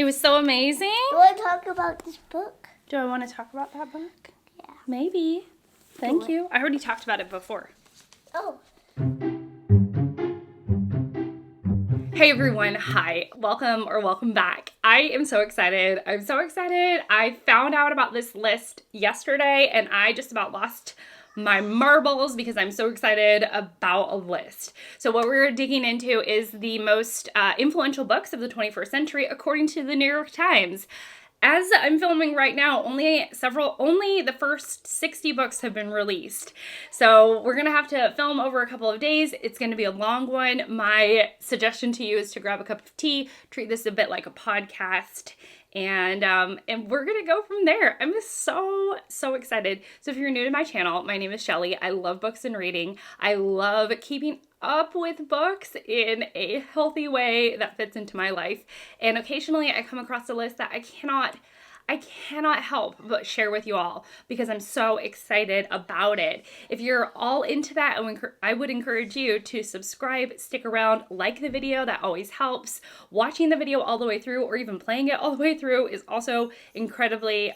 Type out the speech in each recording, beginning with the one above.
It was so amazing. Do you want to talk about this book? Do I want to talk about that book? Yeah. Maybe. Thank you. I already talked about it before. Oh. Hey everyone, hi, welcome back. I am so excited. I'm so excited. I found out about this list yesterday and I just about lost my marbles because I'm so excited about a list. So what we're digging into is the most influential books of the 21st century according to the New York Times. As I'm filming right now, only the first 60 books have been released. So we're gonna have to film over a couple of days. It's gonna be a long one. My suggestion to you is to grab a cup of tea, treat this a bit like a podcast, and we're gonna go from there. I'm just so excited. So if you're new to my channel, my name is Shelly. I love books and reading. I love keeping up with books in a healthy way that fits into my life. And occasionally I come across a list that I cannot help but share with you all because I'm so excited about it. If you're all into that, I would encourage you to subscribe, stick around, like the video. That always helps. Watching the video all the way through or even playing it all the way through is also incredibly,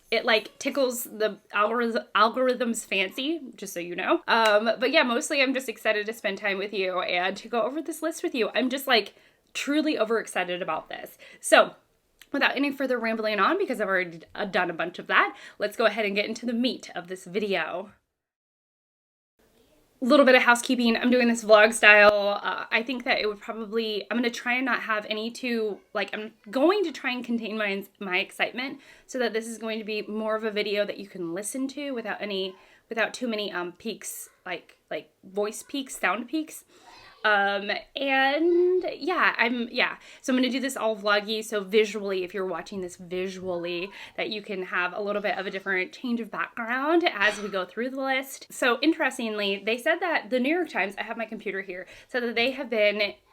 it like tickles the algorithm's fancy, just so you know. But yeah, mostly I'm just excited to spend time with you and to go over this list with you. I'm just like truly overexcited about this. So without any further rambling on, because I've already done a bunch of that, let's go ahead and get into the meat of this video. A little bit of housekeeping. I'm doing this vlog style. I think that it would probably, I'm going to try and not have any too, like, I'm going to try and contain my excitement so that this is going to be more of a video that you can listen to without too many peaks, like voice peaks, sound peaks. So I'm going to do this all vloggy, so visually, if you're watching this visually, that you can have a little bit of a different change of background as we go through the list. So interestingly, they said that the New York Times, I have my computer here, said that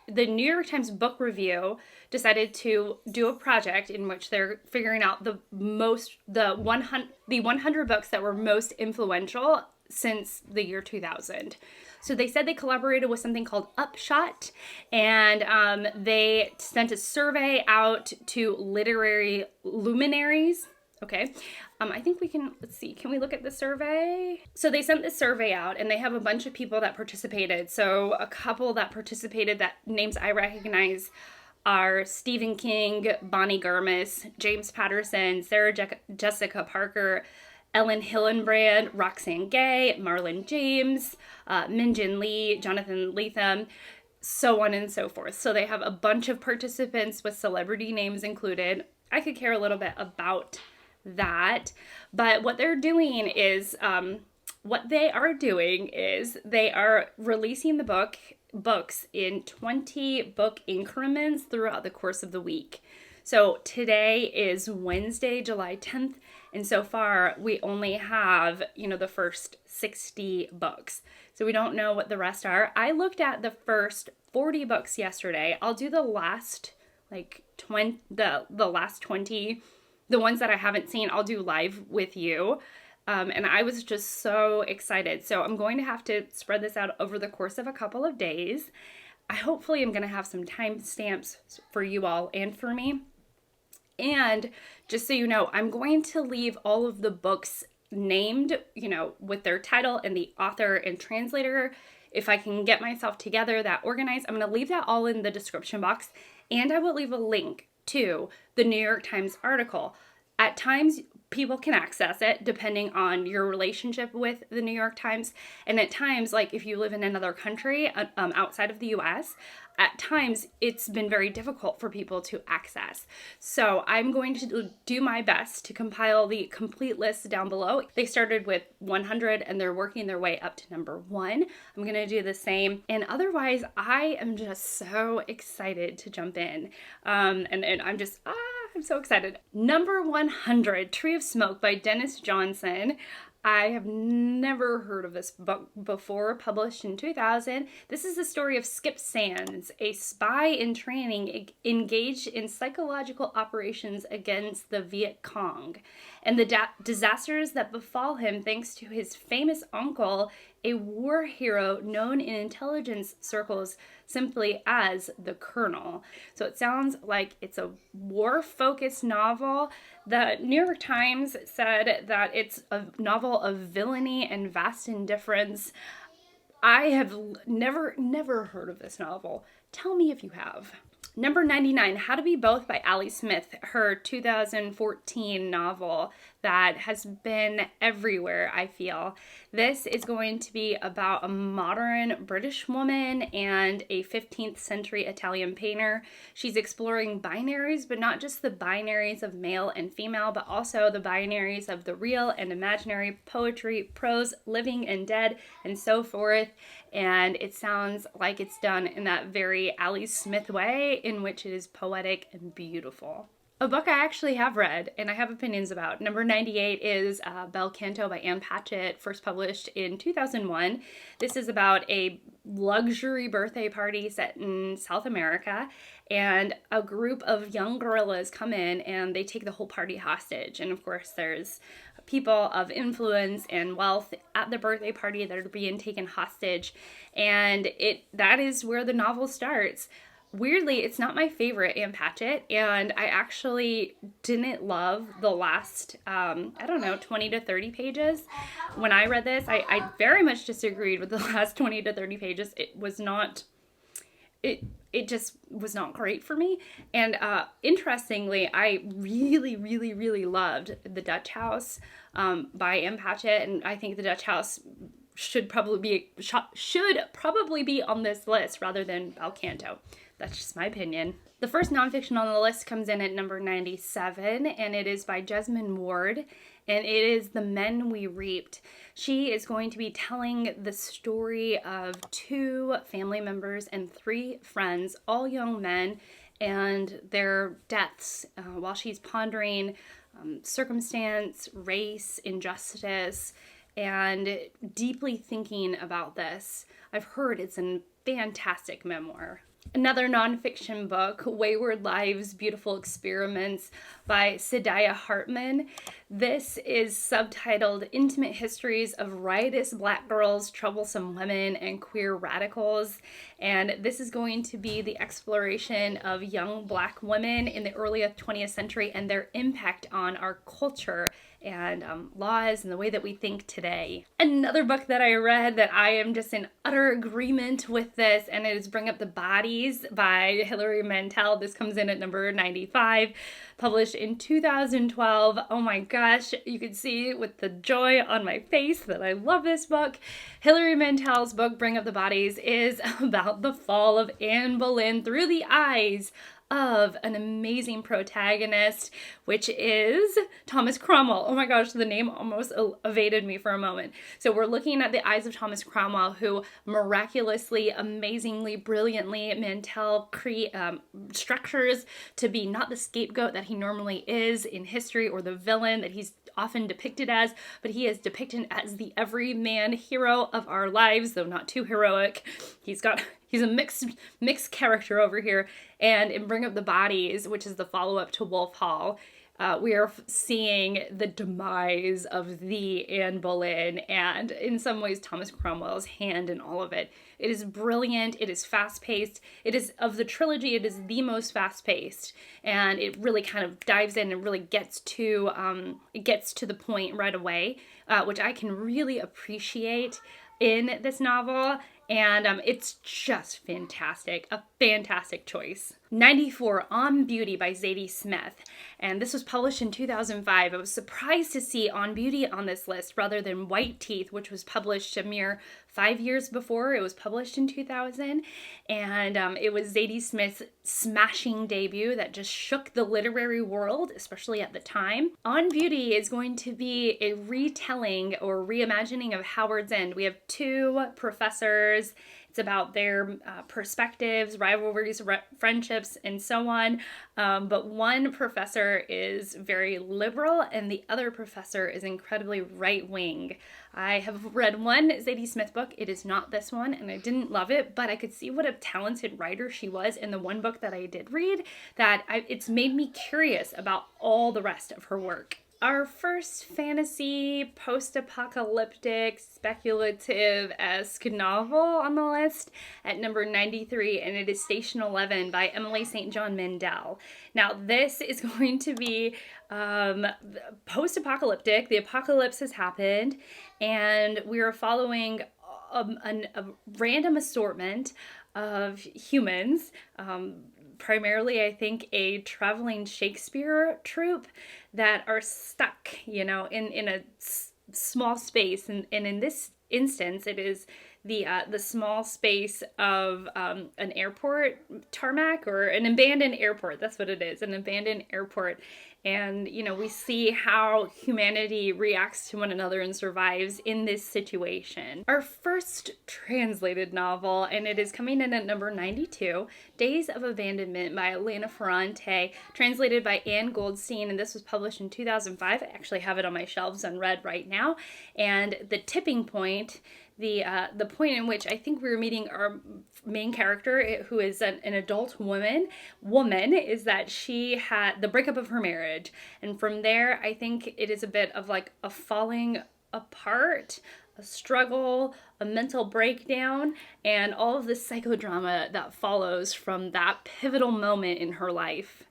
the New York Times Book Review decided to do a project in which they're figuring out the 100 books that were most influential since the year 2000. So they said they collaborated with something called Upshot, and they sent a survey out to literary luminaries. Okay, I think we can, let's see, can we look at the survey? So they sent this survey out and they have a bunch of people that participated. So a couple that participated that names I recognize are Stephen King, Bonnie Garmis, James Patterson, Sarah Jessica Parker, Ellen Hillenbrand, Roxane Gay, Marlon James, Minjin Lee, Jonathan Lethem, so on and so forth. So they have a bunch of participants with celebrity names included. I could care a little bit about that, but what they're doing is, they are releasing the books in 20 book increments throughout the course of the week. So today is Wednesday, July 10th. And so far, we only have, the first 60 books. So we don't know what the rest are. I looked at the first 40 books yesterday. I'll do the last, 20, the last 20, the ones that I haven't seen, I'll do live with you. And I was just so excited. So I'm going to have to spread this out over the course of a couple of days. Hopefully, I'm going to have some timestamps for you all and for me. And just so you know, I'm going to leave all of the books named, with their title and the author and translator. If I can get myself together, that organized, I'm going to leave that all in the description box. And I will leave a link to the New York Times article. At times, people can access it depending on your relationship with the New York Times. And at times, like if you live in another country outside of the US, at times it's been very difficult for people to access. So I'm going to do my best to compile the complete list down below. They started with 100 and they're working their way up to number 1. I'm going to do the same. And otherwise, I am just so excited to jump in. And I'm so excited. Number 100, Tree of Smoke by Dennis Johnson. I have never heard of this book before, published in 2000. This is the story of Skip Sands, a spy in training engaged in psychological operations against the Viet Cong, and the disasters that befall him thanks to his famous uncle a war hero known in intelligence circles simply as the Colonel. So it sounds like it's a war-focused novel. The New York Times said that it's a novel of villainy and vast indifference. I have never heard of this novel. Tell me if you have. Number 99, How to Be Both by Ali Smith, her 2014 novel that has been everywhere, I feel. This is going to be about a modern British woman and a 15th century Italian painter. She's exploring binaries, but not just the binaries of male and female, but also the binaries of the real and imaginary, poetry, prose, living and dead, and so forth. And it sounds like it's done in that very Ali Smith way, in which it is poetic and beautiful. A book I actually have read and I have opinions about. Number 98 is Bel Canto by Ann Patchett, first published in 2001. This is about a luxury birthday party set in South America, and a group of young gorillas come in and they take the whole party hostage. And of course there's people of influence and wealth at the birthday party that are being taken hostage, and that is where the novel starts. Weirdly, it's not my favorite Ann Patchett, and I actually didn't love the last, 20 to 30 pages. When I read this, I very much disagreed with the last 20 to 30 pages. It just was not great for me. And interestingly, I really loved The Dutch House by Ann Patchett, and I think The Dutch House should probably be on this list rather than Bel Canto. That's just my opinion. The first nonfiction on the list comes in at number 97, and it is by Jesmyn Ward, and it is The Men We Reaped. She is going to be telling the story of 2 family members and 3 friends, all young men, and their deaths while she's pondering circumstance, race, injustice, and deeply thinking about this. I've heard it's a fantastic memoir. Another nonfiction book, Wayward Lives, Beautiful Experiments by Saidiya Hartman. This is subtitled Intimate Histories of Riotous Black Girls, Troublesome Women, and Queer Radicals. And this is going to be the exploration of young Black women in the early 20th century and their impact on our culture and laws and the way that we think today. Another book that I read that I am just in utter agreement with this, and it is Bring Up the Bodies by Hilary Mantel. This comes in at number 95, published in 2012. Oh my gosh, you can see with the joy on my face that I love this book. Hilary Mantel's book, Bring Up the Bodies, is about the fall of Anne Boleyn through the eyes of an amazing protagonist, which is Thomas Cromwell. Oh my gosh, the name almost evaded me for a moment. So we're looking at the eyes of Thomas Cromwell, who miraculously, amazingly, brilliantly, Mantel structures to be not the scapegoat that he normally is in history, or the villain that he's often depicted as, but he is depicted as the everyman hero of our lives, though not too heroic. He's a mixed character over here. And in Bring Up the Bodies, which is the follow-up to Wolf Hall, we are seeing the demise of the Anne Boleyn, and in some ways Thomas Cromwell's hand in all of it. It is brilliant. It is fast-paced. It is, of the trilogy, it is the most fast-paced, and it really kind of dives in and really gets to the point right away, which I can really appreciate in this novel. And it's just fantastic. A fantastic choice. 94, On Beauty by Zadie Smith. And this was published in 2005. I was surprised to see On Beauty on this list rather than White Teeth, which was published a mere 5 years before. It was published in 2000. And it was Zadie Smith's smashing debut that just shook the literary world, especially at the time. On Beauty is going to be a retelling or reimagining of Howard's End. We have 2 professors. It's about their perspectives, rivalries, friendships, and so on. But one professor is very liberal and the other professor is incredibly right-wing. I have read one Zadie Smith book. It is not this one, and I didn't love it, but I could see what a talented writer she was in the one book that I did read, it's made me curious about all the rest of her work. Our first fantasy, post-apocalyptic, speculative-esque novel on the list at number 93, and it is Station 11 by Emily St. John Mandel. Now, this is going to be post-apocalyptic. The apocalypse has happened, and we are following a random assortment of humans, primarily, I think, a traveling Shakespeare troupe that are stuck, in a small space. And in this instance, it is the small space of an airport tarmac, or an abandoned airport. That's what it is, an abandoned airport. And, we see how humanity reacts to one another and survives in this situation. Our first translated novel, and it is coming in at number 92, Days of Abandonment by Elena Ferrante, translated by Anne Goldstein, and this was published in 2005. I actually have it on my shelves unread right now. And the tipping point, the point in which I think we were meeting our main character, who is an adult woman, is that she had the breakup of her marriage. And from there, I think it is a bit of like a falling apart, a struggle, a mental breakdown, and all of the psychodrama that follows from that pivotal moment in her life.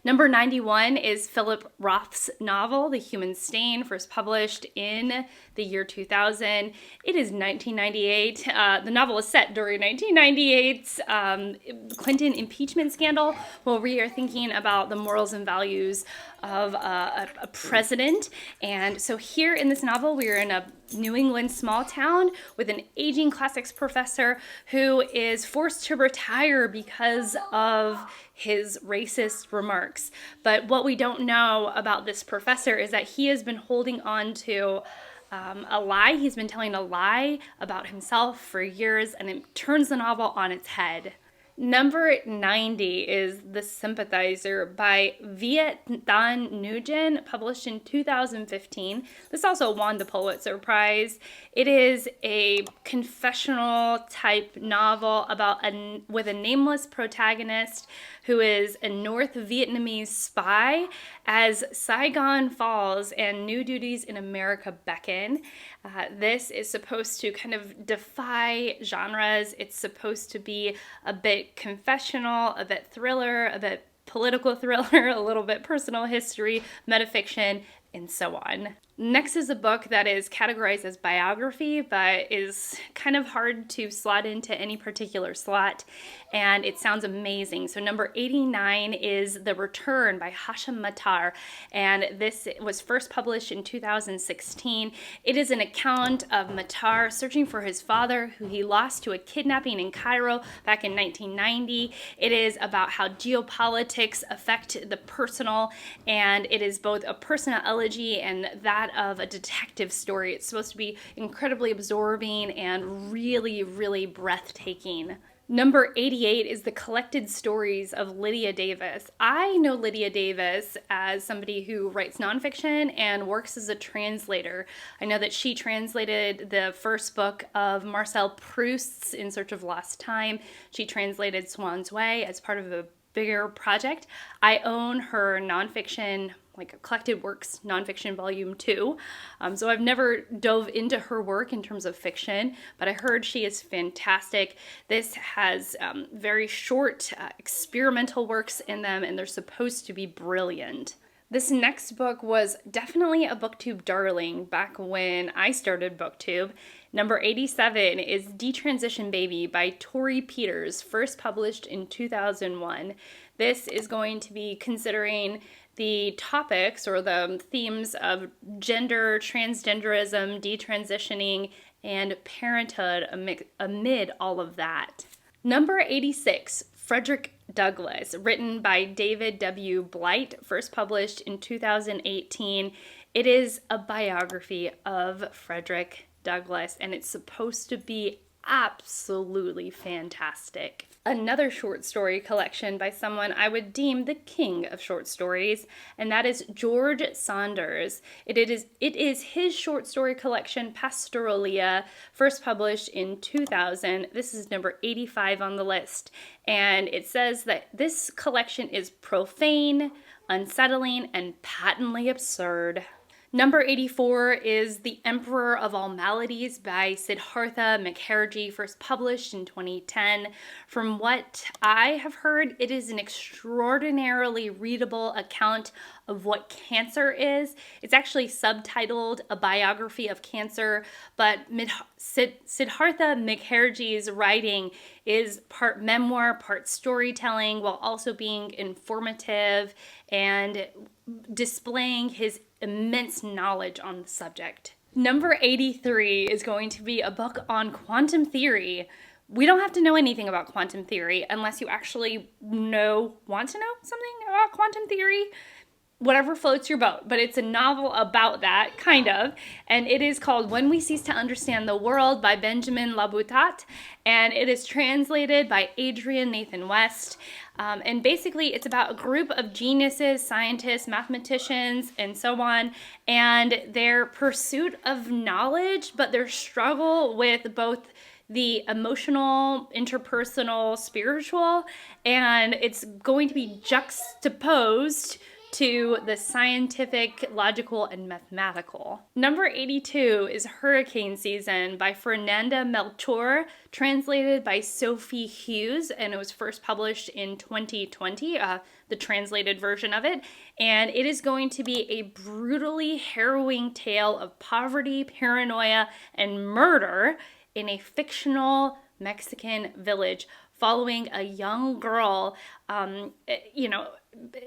Number 91 is Philip Roth's novel, The Human Stain, first published in the year 2000. It is 1998. The novel is set during 1998's Clinton impeachment scandal, where we are thinking about the morals and values of a president. And so here in this novel, we are in a New England small town with an aging classics professor who is forced to retire because of his racist remarks. But what we don't know about this professor is that he has been holding on to a lie. He's been telling a lie about himself for years, and it turns the novel on its head. Number 90 is The Sympathizer by Viet Thanh Nguyen, published in 2015. This also won the Pulitzer Prize. It is a confessional type novel with a nameless protagonist who is a North Vietnamese spy as Saigon falls and new duties in America beckon. This is supposed to kind of defy genres. It's supposed to be a bit confessional, a bit thriller, a bit political thriller, a little bit personal history, metafiction, and so on. Next is a book that is categorized as biography, but is kind of hard to slot into any particular slot, and it sounds amazing. So number 89 is The Return by Hashim Matar, and this was first published in 2016. It is an account of Matar searching for his father, who he lost to a kidnapping in Cairo back in 1990. It is about how geopolitics affect the personal, and it is both a personal elegy and that of a detective story. It's supposed to be incredibly absorbing and really, really breathtaking. Number 88 is The Collected Stories of Lydia Davis. I know Lydia Davis as somebody who writes nonfiction and works as a translator. I know that she translated the first book of Marcel Proust's In Search of Lost Time. She translated Swan's Way as part of a bigger project. I own her nonfiction, like Collected Works nonfiction volume 2. So I've never dove into her work in terms of fiction, but I heard she is fantastic. This has very short experimental works in them, and they're supposed to be brilliant. This next book was definitely a BookTube darling back when I started BookTube. Number 87 is Detransition Baby by Tori Peters, first published in 2001. This is going to be considering the topics or the themes of gender, transgenderism, detransitioning, and parenthood amid all of that. Number 86, Frederick Douglass, written by David W. Blight, first published in 2018. It is a biography of Frederick Douglass, and it's supposed to be absolutely fantastic. Another short story collection by someone I would deem the king of short stories, and that is George Saunders. It is his short story collection, Pastoralia, first published in 2000. This is number 85 on the list, and it says that this collection is profane, unsettling, and patently absurd. Number 84 is The Emperor of All Maladies by Siddhartha Mukherjee, first published in 2010. From what I have heard, it is an extraordinarily readable account of what cancer is. It's actually subtitled A Biography of Cancer, but Siddhartha Mukherjee's writing is part memoir, part storytelling, while also being informative and displaying his immense knowledge on the subject. Number 83 is going to be a book on quantum theory. We don't have to know anything about quantum theory unless you actually want to know something about quantum theory. Whatever floats your boat, but it's a novel about that, kind of, and it is called When We Cease to Understand the World by Benjamin Laboutat, and it is translated by Adrian Nathan West, and basically it's about a group of geniuses, scientists, mathematicians, and so on, and their pursuit of knowledge, but their struggle with both the emotional, interpersonal, spiritual, and it's going to be juxtaposed to the scientific, logical, and mathematical. Number 82 is Hurricane Season by Fernanda Melchor, translated by Sophie Hughes, and it was first published in 2020, the translated version of it. And it is going to be a brutally harrowing tale of poverty, paranoia, and murder in a fictional Mexican village, following a young girl,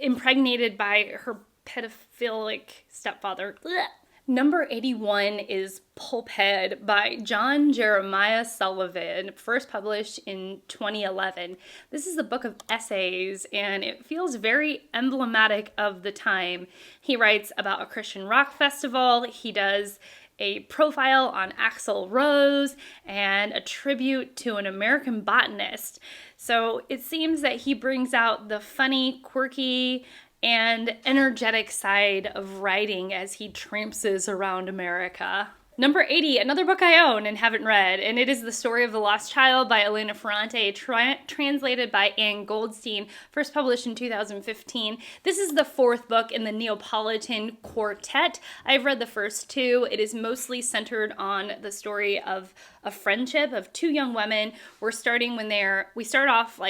impregnated by her pedophilic stepfather. Blech. Number 81 is Pulphead by John Jeremiah Sullivan, first published in 2011. This is a book of essays, and it feels very emblematic of the time. He writes about a Christian rock festival. He does a profile on Axl Rose and a tribute to an American botanist. So it seems that he brings out the funny, quirky, and energetic side of writing as he trampses around America. Number 80, another book I own and haven't read, and it is The Story of the Lost Child by Elena Ferrante, translated by Anne Goldstein, first published in 2015. This is the fourth book in the Neapolitan Quartet. I've read the first two. It is mostly centered on the story of a friendship of two young women. We start off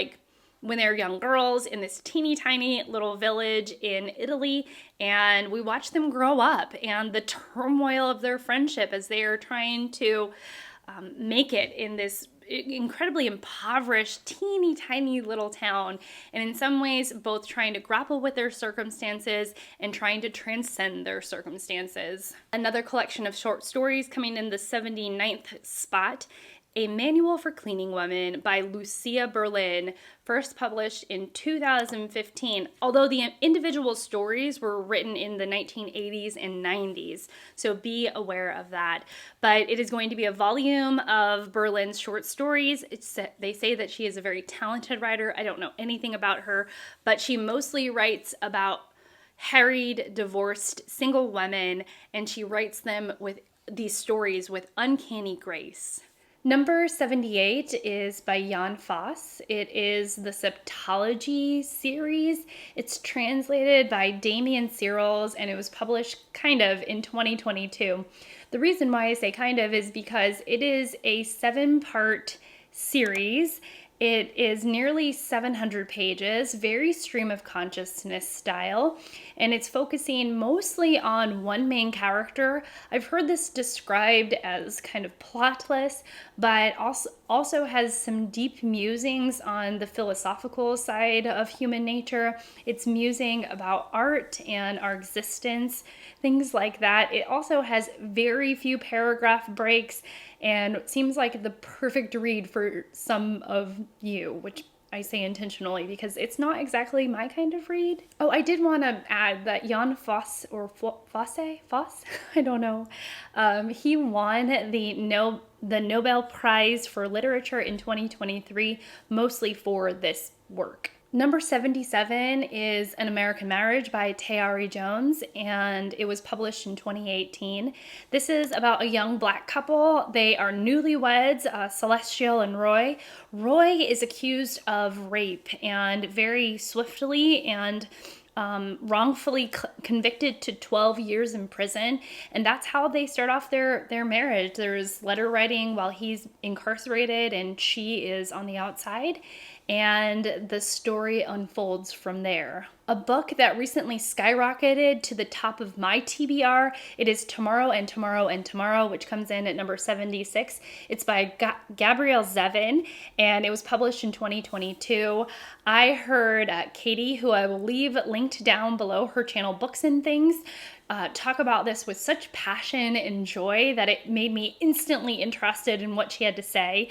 when they're young girls in this teeny tiny little village in Italy, and we watch them grow up and the turmoil of their friendship as they are trying to make it in this incredibly impoverished, teeny tiny little town, and in some ways both trying to grapple with their circumstances and trying to transcend their circumstances. Another collection of short stories coming in the 79th spot, A Manual for Cleaning Women by Lucia Berlin, first published in 2015, although the individual stories were written in the 1980s and 90s, so be aware of that. But it is going to be a volume of Berlin's short stories. They say that she is a very talented writer. I don't know anything about her, but she mostly writes about harried, divorced, single women, and she writes them with these stories with uncanny grace. Number 78 is by Jan Foss. It is the Septology series. It's translated by Damien Searles, and it was published kind of in 2022. The reason why I say kind of is because it is a 7-part series. It is nearly 700 pages, very stream of consciousness style, and it's focusing mostly on one main character. I've heard this described as kind of plotless, but also has some deep musings on the philosophical side of human nature. It's musing about art and our existence, things like that. It also has very few paragraph breaks, and it seems like the perfect read for some of you, which I say intentionally because it's not exactly my kind of read. Oh, I did want to add that Jan Foss, I don't know, he won the the Nobel Prize for Literature in 2023, mostly for this work. Number 77 is An American Marriage by Tayari Jones, and it was published in 2018. This is about a young Black couple. They are newlyweds, Celestial and Roy. Roy is accused of rape and very swiftly and wrongfully convicted to 12 years in prison, and that's how they start off their marriage. There's letter writing while he's incarcerated and she is on the outside, and the story unfolds from there. A book that recently skyrocketed to the top of my TBR, it is Tomorrow and Tomorrow and Tomorrow, which comes in at number 76. It's by Gabrielle Zevin, and it was published in 2022. I heard Katie, who I will leave linked down below, her channel Books and Things, talk about this with such passion and joy that it made me instantly interested in what she had to say.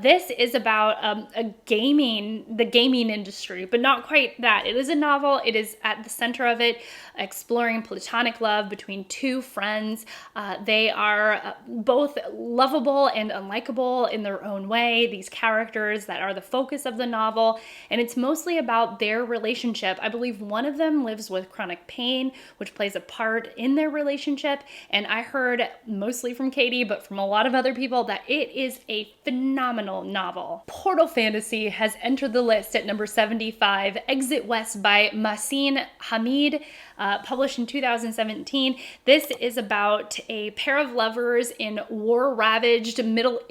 This is about the gaming industry, but not quite that. It is a novel. It is at the center of it, exploring platonic love between two friends. They are both lovable and unlikable in their own way, these characters that are the focus of the novel, and it's mostly about their relationship. I believe one of them lives with chronic pain, which plays a part in their relationship, and I heard mostly from Katie, but from a lot of other people, that it is a phenomenal novel. Portal Fantasy has entered the list at number 75, Exit West by Mahsin Hamid, published in 2017. This is about a pair of lovers in a war-ravaged Middle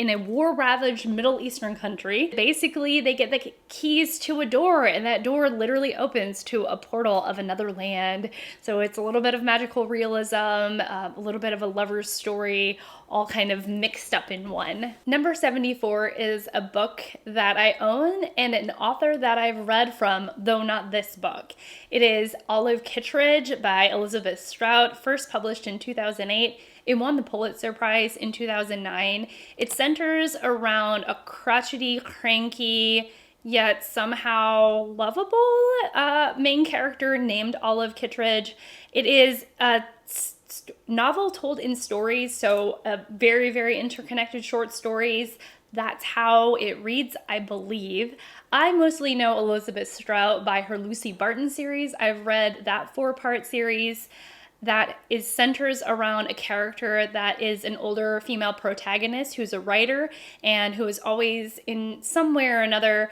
Eastern country. Basically, they get the keys to a door, and that door literally opens to a portal of another land. So it's a little bit of magical realism, a little bit of a lover's story, all kind of mixed up in one. Number 74 is a book that I own and an author that I've read from, though not this book. It is Olive Kitteridge by Elizabeth Strout, first published in 2008. It won the Pulitzer Prize in 2009. It centers around a crotchety, cranky, yet somehow lovable main character named Olive Kitteridge. It is a novel told in stories, so very, very interconnected short stories. That's how it reads, I believe. I mostly know Elizabeth Strout by her Lucy Barton series. I've read that 4-part series that centers around a character that is an older female protagonist who's a writer and who is always in some way or another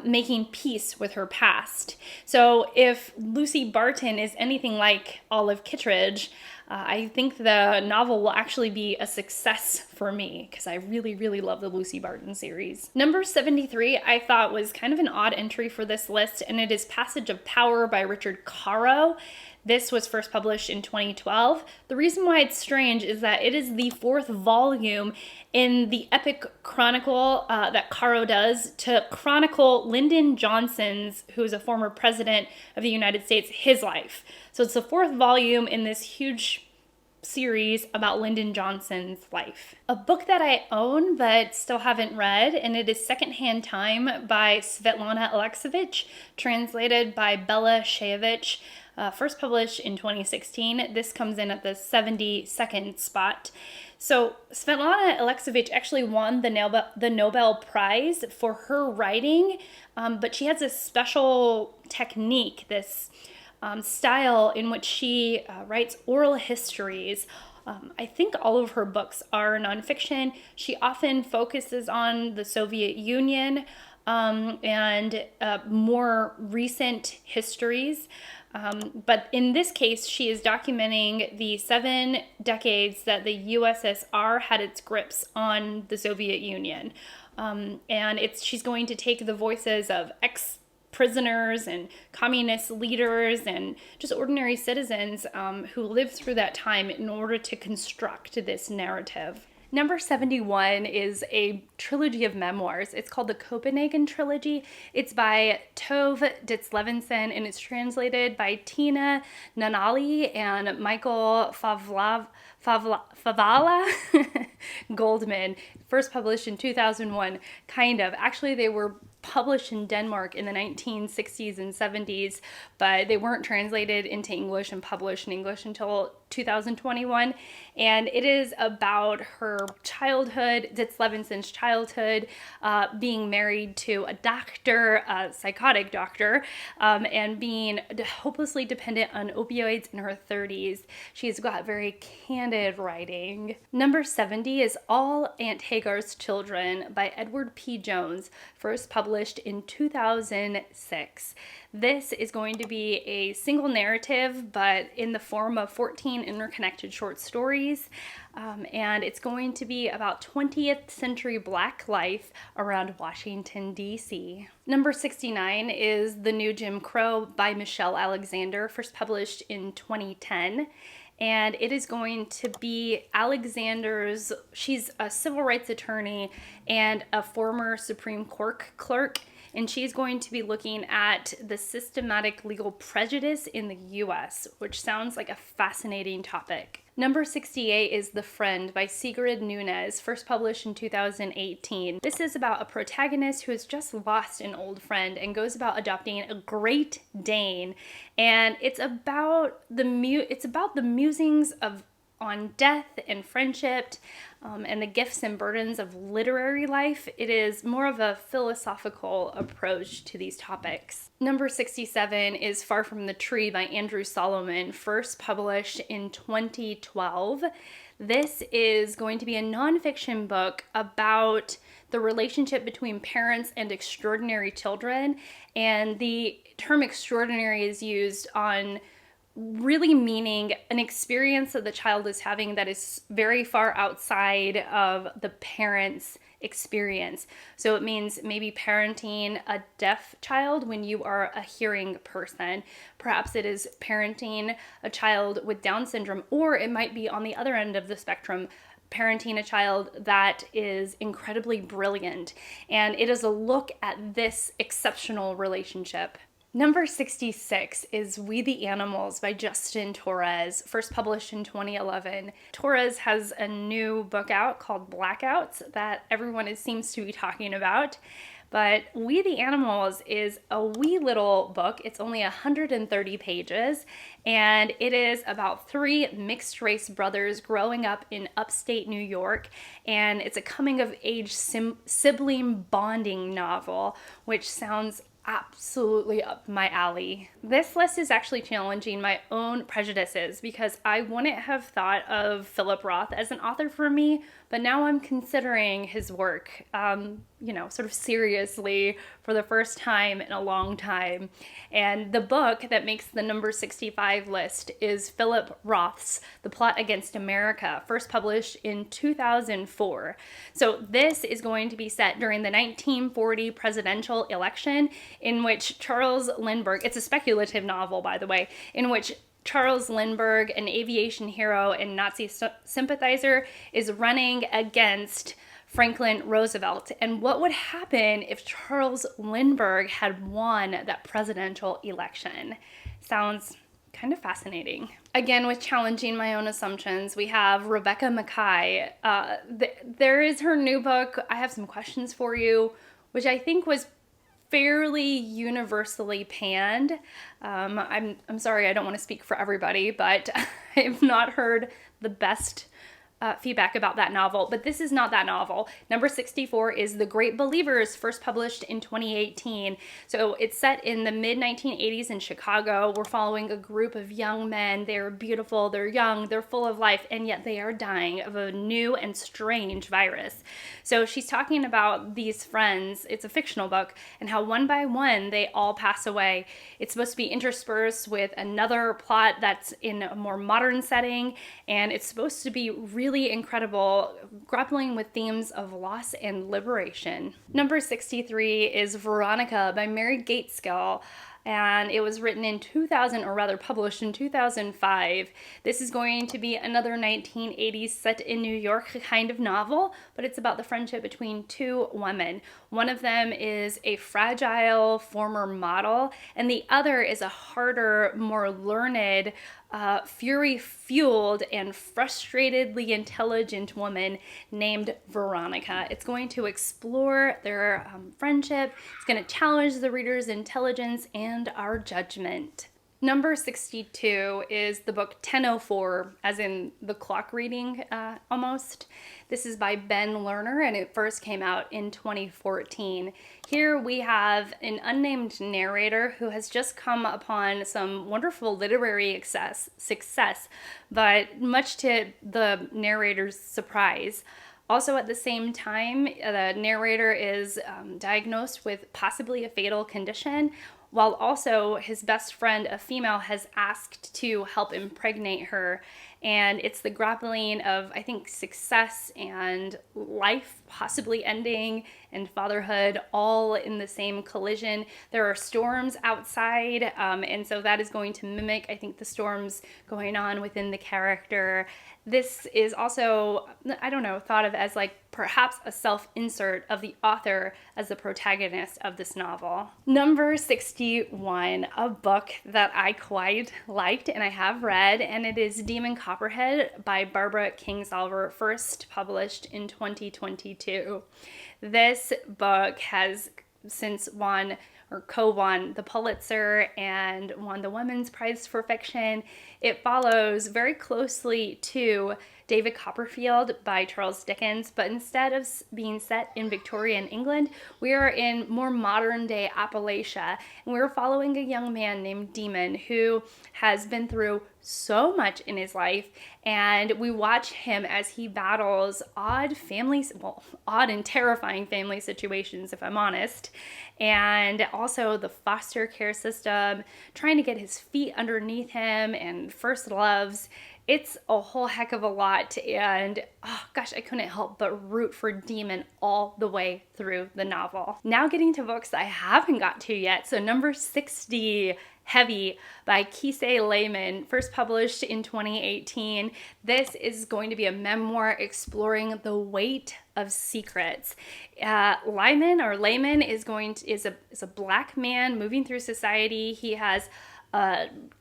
making peace with her past. So if Lucy Barton is anything like Olive Kitteridge, I think the novel will actually be a success for me because I really, really love the Lucy Barton series. Number 73 I thought was kind of an odd entry for this list, and it is Passage of Power by Richard Caro. This was first published in 2012. The reason why it's strange is that it is the 4th volume in the epic chronicle that Caro does to chronicle Lyndon Johnson's, who is a former president of the United States, his life. So it's the 4th volume in this huge series about Lyndon Johnson's life. A book that I own but still haven't read, and it is Secondhand Time by Svetlana Alexievich, translated by Bela Shayevich. First published in 2016. This comes in at the 72nd spot. So Svetlana Alexievich actually won the Nobel Prize for her writing, but she has this special technique, this style in which she writes oral histories. I think all of her books are nonfiction. She often focuses on the Soviet Union and more recent histories. But in this case, she is documenting the 7 decades that the USSR had its grips on the Soviet Union. And she's going to take the voices of ex-prisoners and communist leaders and just ordinary citizens who lived through that time in order to construct this narrative. Number 71 is a trilogy of memoirs. It's called the Copenhagen Trilogy. It's by Tove Ditlevsen, and it's translated by Tina Nanali and Michael Favala Goldman. First published in 2001, kind of. Actually, they were published in Denmark in the 1960s and 70s, but they weren't translated into English and published in English until 2021. And it is about her childhood, Ditz Levinson's childhood, being married to a doctor, a psychotic doctor, and being hopelessly dependent on opioids in her 30s. She's got very candid writing. Number 70 is All Aunt Hagar's Children by Edward P. Jones, first published in 2006. This is going to be a single narrative, but in the form of 14 interconnected short stories. And it's going to be about 20th century Black life around Washington, D.C. Number 69 is The New Jim Crow by Michelle Alexander, first published in 2010. And it is going to be Alexander's, she's a civil rights attorney and a former Supreme Court clerk, and she's going to be looking at the systematic legal prejudice in the U.S., which sounds like a fascinating topic. Number 68 is The Friend by Sigrid Nunez, first published in 2018. This is about a protagonist who has just lost an old friend and goes about adopting a Great Dane, and it's about the musings on death and friendship, and the gifts and burdens of literary life. It is more of a philosophical approach to these topics. Number 67 is Far From the Tree by Andrew Solomon, first published in 2012. This is going to be a nonfiction book about the relationship between parents and extraordinary children, and the term extraordinary is used on really meaning an experience that the child is having that is very far outside of the parent's experience. So it means maybe parenting a deaf child when you are a hearing person. Perhaps it is parenting a child with Down syndrome, or it might be on the other end of the spectrum, parenting a child that is incredibly brilliant. And it is a look at this exceptional relationship. Number 66 is We the Animals by Justin Torres, first published in 2011. Torres has a new book out called Blackouts that everyone seems to be talking about. But We the Animals is a wee little book. It's only 130 pages, and it is about 3 mixed-race brothers growing up in upstate New York, and it's a coming-of-age sibling bonding novel, which sounds absolutely up my alley. This list is actually challenging my own prejudices because I wouldn't have thought of Philip Roth as an author for me, but now I'm considering his work, sort of seriously for the first time in a long time. And the book that makes the number 65 list is Philip Roth's The Plot Against America, first published in 2004. So this is going to be set during the 1940 presidential election, in which Charles Lindbergh, it's a speculative novel, by the way, in which Charles Lindbergh, an aviation hero and Nazi sympathizer, is running against Franklin Roosevelt. And what would happen if Charles Lindbergh had won that presidential election? Sounds kind of fascinating. Again, with challenging my own assumptions, we have Rebecca Mackay. There is her new book, I Have Some Questions for You, which I think was fairly universally panned. I'm sorry, I don't want to speak for everybody, but I've not heard the best feedback about that novel, but this is not that novel. Number 64 is The Great Believers, first published in 2018. So it's set in the mid-1980s in Chicago. We're following a group of young men. They're beautiful, they're young, they're full of life, and yet they are dying of a new and strange virus. So she's talking about these friends, it's a fictional book, and how one by one they all pass away. It's supposed to be interspersed with another plot that's in a more modern setting, and it's supposed to be really incredible, grappling with themes of loss and liberation. Number 63 is Veronica by Mary Gateskill, and it was written in 2000, or rather published in 2005. This is going to be another 1980s set in New York kind of novel, but it's about the friendship between 2 women. One of them is a fragile former model, and the other is a harder, more learned, fury-fueled, and frustratedly intelligent woman named Veronica. It's going to explore their friendship. It's going to challenge the reader's intelligence and our judgment. Number 62 is the book 10:04, as in the clock reading almost. This is by Ben Lerner, and it first came out in 2014. Here we have an unnamed narrator who has just come upon some wonderful literary success, but much to the narrator's surprise. Also, at the same time, the narrator is diagnosed with possibly a fatal condition, while also his best friend, a female, has asked to help impregnate her. And it's the grappling of, I think, success and life possibly ending and fatherhood all in the same collision. There are storms outside, and so that is going to mimic, I think, the storms going on within the character. This is also, I don't know, thought of as like perhaps a self-insert of the author as the protagonist of this novel. Number 61, a book that I quite liked and I have read, and it is Demon Copperhead by Barbara Kingsolver, first published in 2022. This book has since won or co-won the Pulitzer and won the Women's Prize for Fiction. It follows very closely to David Copperfield by Charles Dickens, but instead of being set in Victorian England, we are in more modern day Appalachia, and we're following a young man named Demon who has been through so much in his life, and we watch him as he battles odd and terrifying family situations, if I'm honest, and also the foster care system, trying to get his feet underneath him, and first loves. It's a whole heck of a lot, and oh gosh, I couldn't help but root for Demon all the way through the novel. Now getting to books I haven't got to yet. So number 60, Heavy by Kisei Lehman, first published in 2018. This is going to be a memoir exploring the weight of secrets. Lehman is a black man moving through society. He has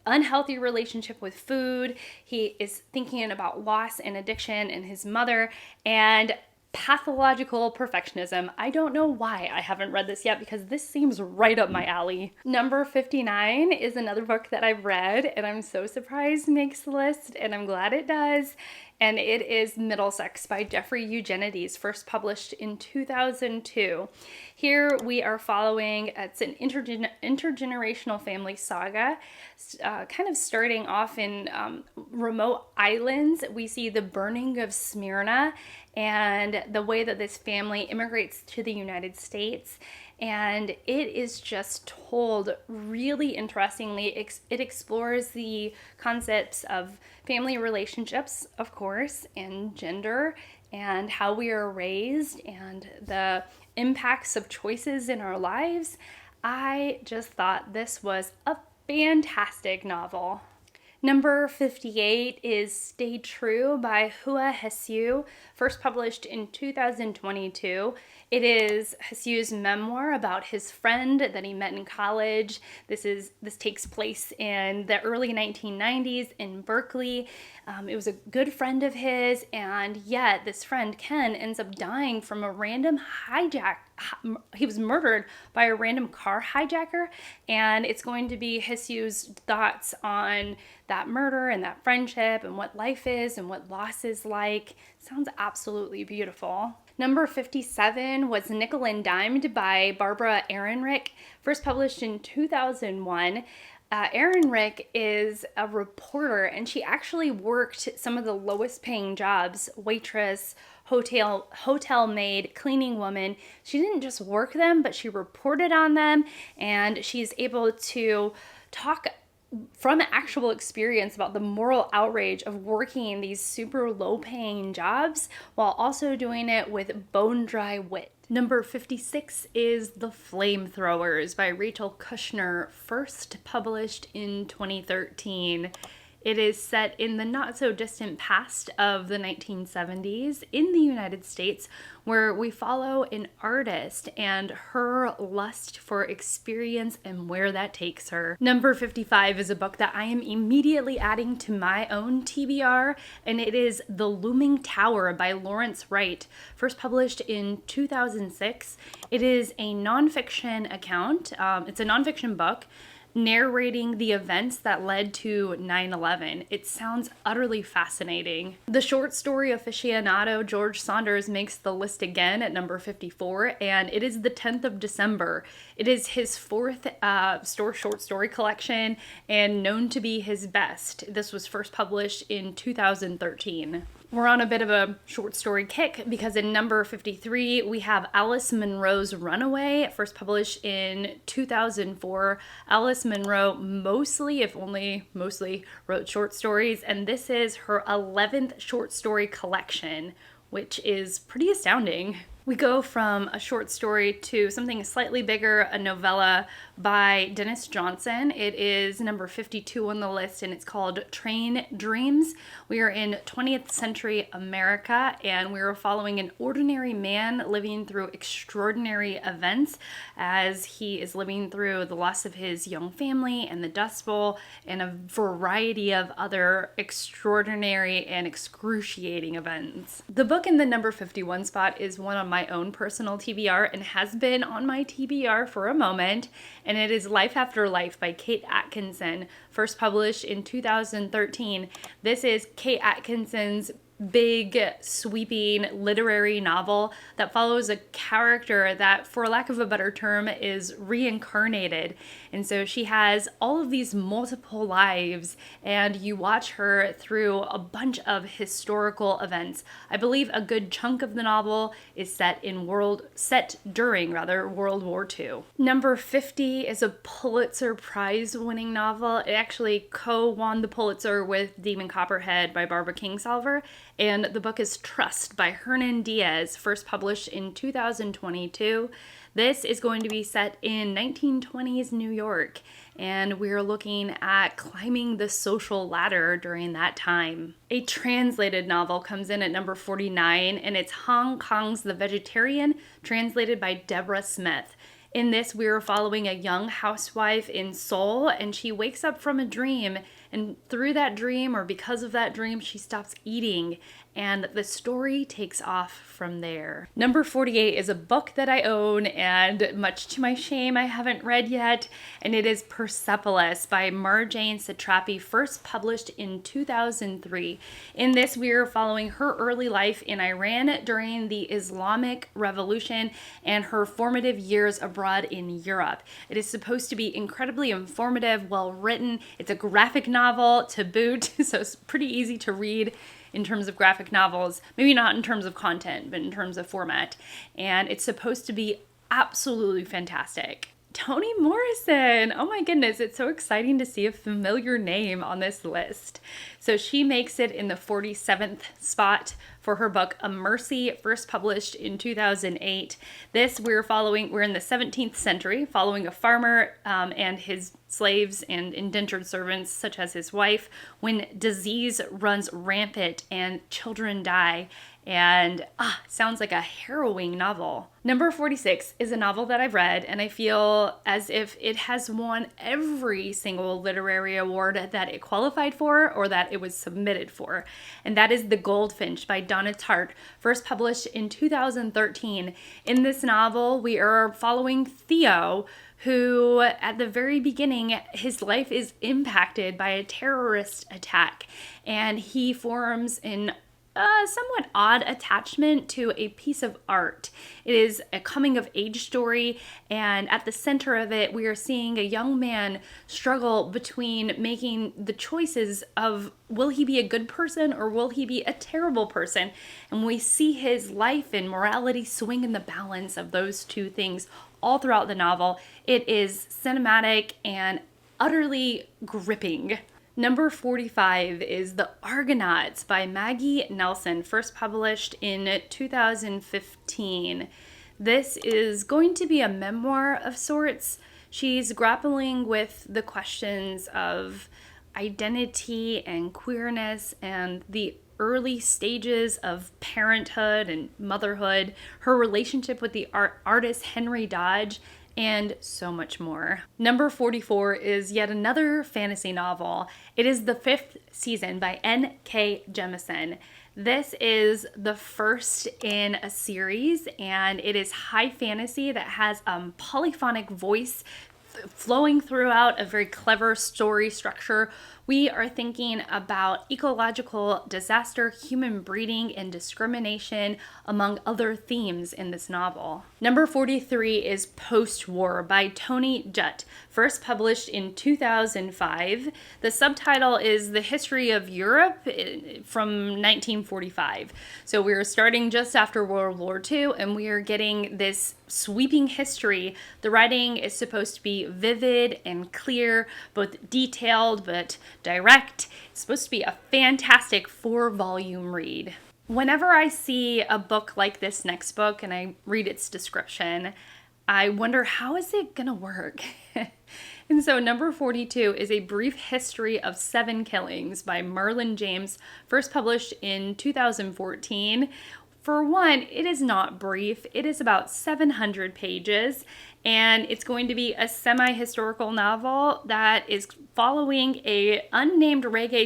unhealthy relationship with food. He is thinking about loss and addiction and his mother and pathological perfectionism. I don't know why I haven't read this yet because this seems right up my alley. Number 59 is another book that I've read and I'm so surprised makes the list, and I'm glad it does. And it is Middlesex by Jeffrey Eugenides, first published in 2002. Here we are following, it's an intergenerational family saga, kind of starting off in remote islands. We see the burning of Smyrna and the way that this family immigrates to the United States. And it is just told really interestingly. It explores the concepts of family relationships, of course, and gender, and how we are raised, and the impacts of choices in our lives. I just thought this was a fantastic novel. Number 58 is Stay True by Hua Hsiu, first published in 2022. It is Hsiu's memoir about his friend that he met in college. This takes place in the early 1990s in Berkeley. It was a good friend of his, and yet this friend, Ken, ends up dying from a random hijack. He was murdered by a random car hijacker, and it's going to be Hsiu's thoughts on that murder and that friendship and what life is and what loss is like. Sounds absolutely beautiful. Number 57 was Nickel and Dimed by Barbara Ehrenreich, first published in 2001. Ehrenreich is a reporter, and she actually worked some of the lowest paying jobs: waitress, hotel maid, cleaning woman. She didn't just work them, but she reported on them, and she's able to talk from actual experience about the moral outrage of working these super low-paying jobs while also doing it with bone-dry wit. Number 56 is The Flamethrowers by Rachel Kushner, first published in 2013. It is set in the not so distant past of the 1970s in the United States, where we follow an artist and her lust for experience and where that takes her. Number 55 is a book that I am immediately adding to my own TBR, and it is The Looming Tower by Lawrence Wright, first published in 2006. It is a nonfiction account. It's a nonfiction book narrating the events that led to 9/11. It sounds utterly fascinating. The short story aficionado George Saunders makes the list again at number 54, and it is the 10th of December. It is his fourth short story collection and known to be his best. This was first published in 2013. We're on a bit of a short story kick because in number 53, we have Alice Munro's Runaway, first published in 2004. Alice Munro mostly wrote short stories, and this is her 11th short story collection, which is pretty astounding. We go from a short story to something slightly bigger, a novella by Dennis Johnson. It is number 52 on the list, and it's called Train Dreams. We are in 20th century America, and we are following an ordinary man living through extraordinary events as he is living through the loss of his young family and the Dust Bowl and a variety of other extraordinary and excruciating events. The book in the number 51 spot is one of my own personal TBR and has been on my TBR for a moment, and it is Life After Life by Kate Atkinson, first published in 2013. This is Kate Atkinson's big, sweeping literary novel that follows a character that, for lack of a better term, is reincarnated. And so she has all of these multiple lives, and you watch her through a bunch of historical events. I believe a good chunk of the novel is set during World War II. Number 50 is a Pulitzer Prize winning novel. It actually co-won the Pulitzer with Demon Copperhead by Barbara Kingsolver. And the book is Trust by Hernan Diaz, first published in 2022. This is going to be set in 1920s New York, and we're looking at climbing the social ladder during that time. A translated novel comes in at number 49, and it's Hong Kong's The Vegetarian, translated by Deborah Smith. In this, we're following a young housewife in Seoul, and she wakes up from a dream, and through that dream, or because of that dream, she stops eating, and the story takes off from there. Number 48 is a book that I own, and much to my shame, I haven't read yet, and it is Persepolis by Marjane Satrapi, first published in 2003. In this, we are following her early life in Iran during the Islamic Revolution and her formative years abroad in Europe. It is supposed to be incredibly informative, well written. It's a graphic novel to boot, so it's pretty easy to read in terms of graphic novels, maybe not in terms of content, but in terms of format. And it's supposed to be absolutely fantastic. Toni Morrison! Oh my goodness, it's so exciting to see a familiar name on this list. So she makes it in the 47th spot for her book, A Mercy, first published in 2008. This, we're in the 17th century, following a farmer and his slaves and indentured servants, such as his wife, when disease runs rampant and children die. And sounds like a harrowing novel. Number 46 is a novel that I've read, and I feel as if it has won every single literary award that it qualified for or that it was submitted for. And that is The Goldfinch by Donna Tartt, first published in 2013. In this novel, we are following Theo, who at the very beginning, his life is impacted by a terrorist attack, and he forms an somewhat odd attachment to a piece of art. It is a coming of age story, and at the center of it, we are seeing a young man struggle between making the choices of will he be a good person or will he be a terrible person? And we see his life and morality swing in the balance of those two things all throughout the novel. It is cinematic and utterly gripping. Number 45 is The Argonauts by Maggie Nelson, first published in 2015. This is going to be a memoir of sorts. She's grappling with the questions of identity and queerness and the early stages of parenthood and motherhood, her relationship with the artist Henry Dodge, and so much more. Number 44 is yet another fantasy novel. It is the 5th season by N.K. Jemisin. This is the first in a series, and it is high fantasy that has a polyphonic voice flowing throughout a very clever story structure. We are thinking about ecological disaster, human breeding, and discrimination, among other themes in this novel. Number 43 is Post-War by Tony Judt, first published in 2005. The subtitle is The History of Europe from 1945. So we're starting just after World War II, and we are getting this sweeping history. The writing is supposed to be vivid and clear, both detailed but direct. It's supposed to be a fantastic 4-volume read. Whenever I see a book like this next book and I read its description, I wonder, how is it gonna work? And so number 42 is A Brief History of 7 Killings by Merlin James, first published in 2014. For one, it is not brief. It is about 700 pages, and it's going to be a semi-historical novel that is following a unnamed reggae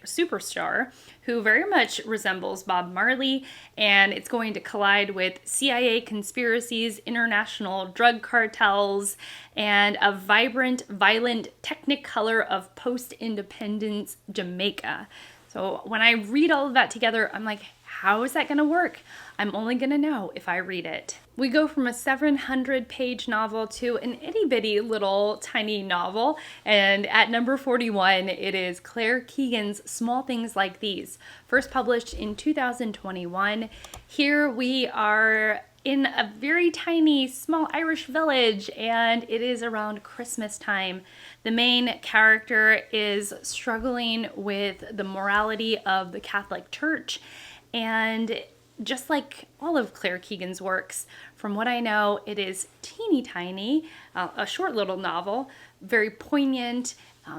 superstar who very much resembles Bob Marley, and it's going to collide with CIA conspiracies, international drug cartels, and a vibrant, violent technicolor of post-independence Jamaica. So when I read all of that together, I'm like, how is that going to work? I'm only going to know if I read it. We go from a 700-page novel to an itty-bitty little tiny novel, and at number 41, it is Claire Keegan's Small Things Like These, first published in 2021. Here we are in a very tiny, small Irish village, and it is around Christmas time. The main character is struggling with the morality of the Catholic Church, and just like all of Claire Keegan's works, from what I know, it is teeny tiny, a short little novel, very poignant,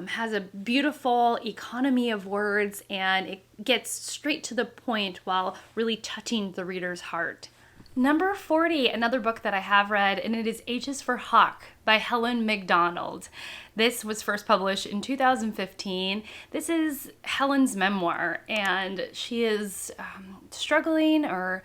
has a beautiful economy of words, and it gets straight to the point while really touching the reader's heart. Number 40, another book that I have read, and it is H's for Hawk by Helen Macdonald. This was first published in 2015. This is Helen's memoir, and she is struggling or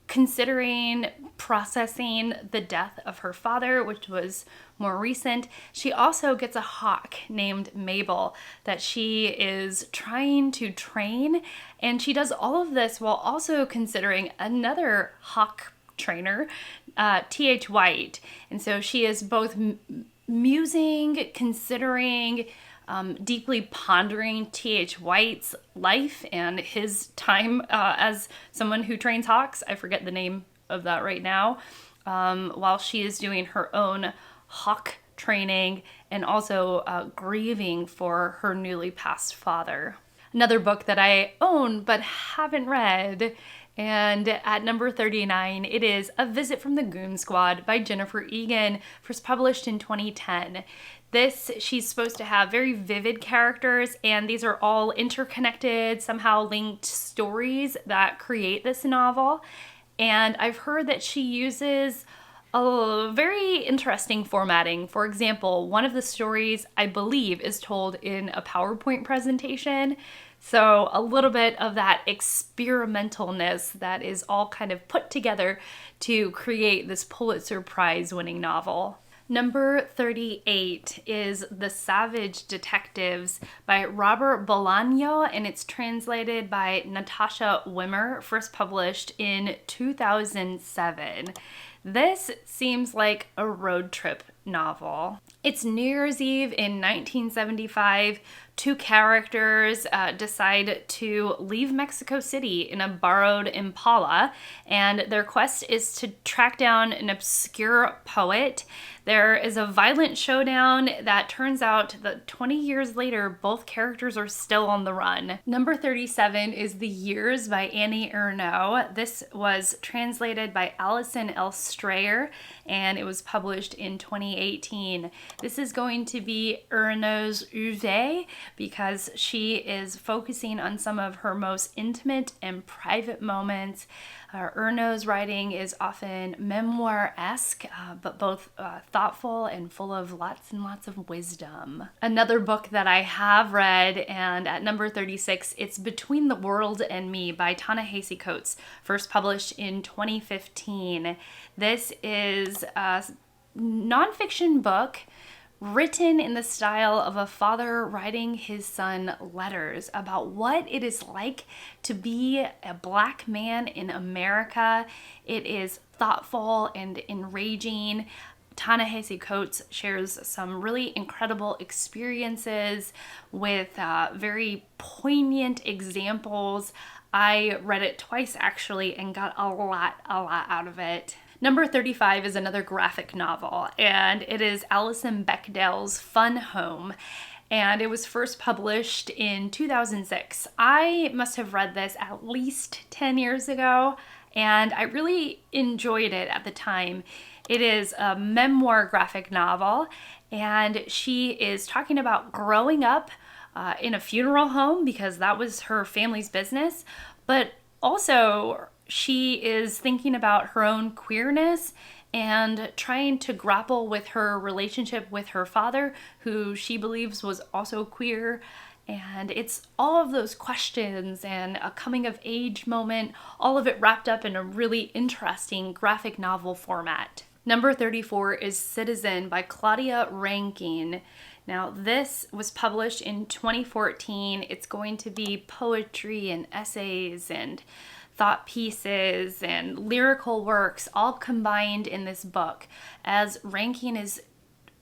considering processing the death of her father, which was more recent. She also gets a hawk named Mabel that she is trying to train, and she does all of this while also considering another hawk trainer, T.H. White. And so she is both musing, considering, deeply pondering T.H. White's life and his time as someone who trains hawks. I forget the name of that right now. While she is doing her own hawk training and also grieving for her newly passed father. Another book that I own but haven't read, and at number 39, it is A Visit from the Goon Squad by Jennifer Egan, first published in 2010. She's supposed to have very vivid characters, and these are all interconnected, somehow linked stories that create this novel. And I've heard that she uses a very interesting formatting. For example, one of the stories, I believe, is told in a PowerPoint presentation. So a little bit of that experimentalness that is all kind of put together to create this Pulitzer Prize winning novel. Number 38 is The Savage Detectives by Robert Bolaño, and it's translated by Natasha Wimmer, first published in 2007. This seems like a road trip novel. It's New Year's Eve in 1975. Two characters decide to leave Mexico City in a borrowed Impala, and their quest is to track down an obscure poet. There is a violent showdown that turns out that 20 years later, both characters are still on the run. Number 37 is The Years by Annie Ernaux. This was translated by Alison L. Strayer, and it was published in 2018. This is going to be Ernaud's Uve because she is focusing on some of her most intimate and private moments. Ernaud's writing is often memoir-esque, but both thoughtful and full of lots and lots of wisdom. Another book that I have read, and at number 36, it's Between the World and Me by Ta-Nehisi Coates, first published in 2015. This is a nonfiction book written in the style of a father writing his son letters about what it is like to be a Black man in America. It is thoughtful and enraging. Ta-Nehisi Coates shares some really incredible experiences with very poignant examples. I read it twice actually and got a lot out of it. Number 35 is another graphic novel, and it is Alison Bechdel's Fun Home, and it was first published in 2006. I must have read this at least 10 years ago, and I really enjoyed it at the time. It is a memoir graphic novel, and she is talking about growing up in a funeral home because that was her family's business, but also she is thinking about her own queerness and trying to grapple with her relationship with her father, who she believes was also queer. And it's all of those questions and a coming of age moment, all of it wrapped up in a really interesting graphic novel format. Number 34 is Citizen by Claudia Rankine. Now, this was published in 2014. It's going to be poetry and essays and thought pieces and lyrical works all combined in this book, as Rankine is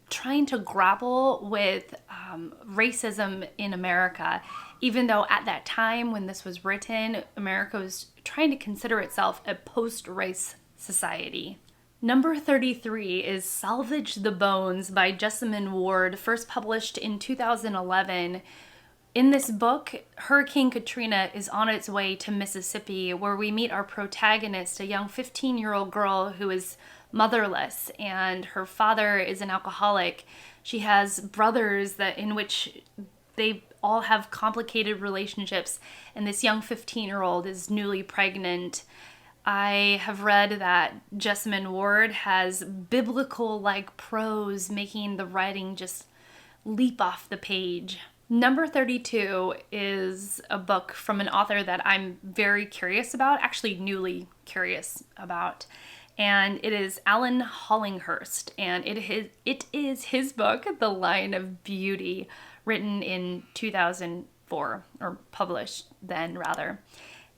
trying to grapple with racism in America, even though at that time when this was written, America was trying to consider itself a post-race society. Number 33 is Salvage the Bones by Jessamine Ward, first published in 2011. In this book, Hurricane Katrina is on its way to Mississippi, where we meet our protagonist, a young 15-year-old girl who is motherless, and her father is an alcoholic. She has brothers in which they all have complicated relationships, and this young 15-year-old is newly pregnant. I have read that Jessamine Ward has biblical-like prose, making the writing just leap off the page. Number 32 is a book from an author that I'm very curious about, actually newly curious about, and it is Alan Hollinghurst, and it is his book, The Line of Beauty, written in 2004, or published then rather.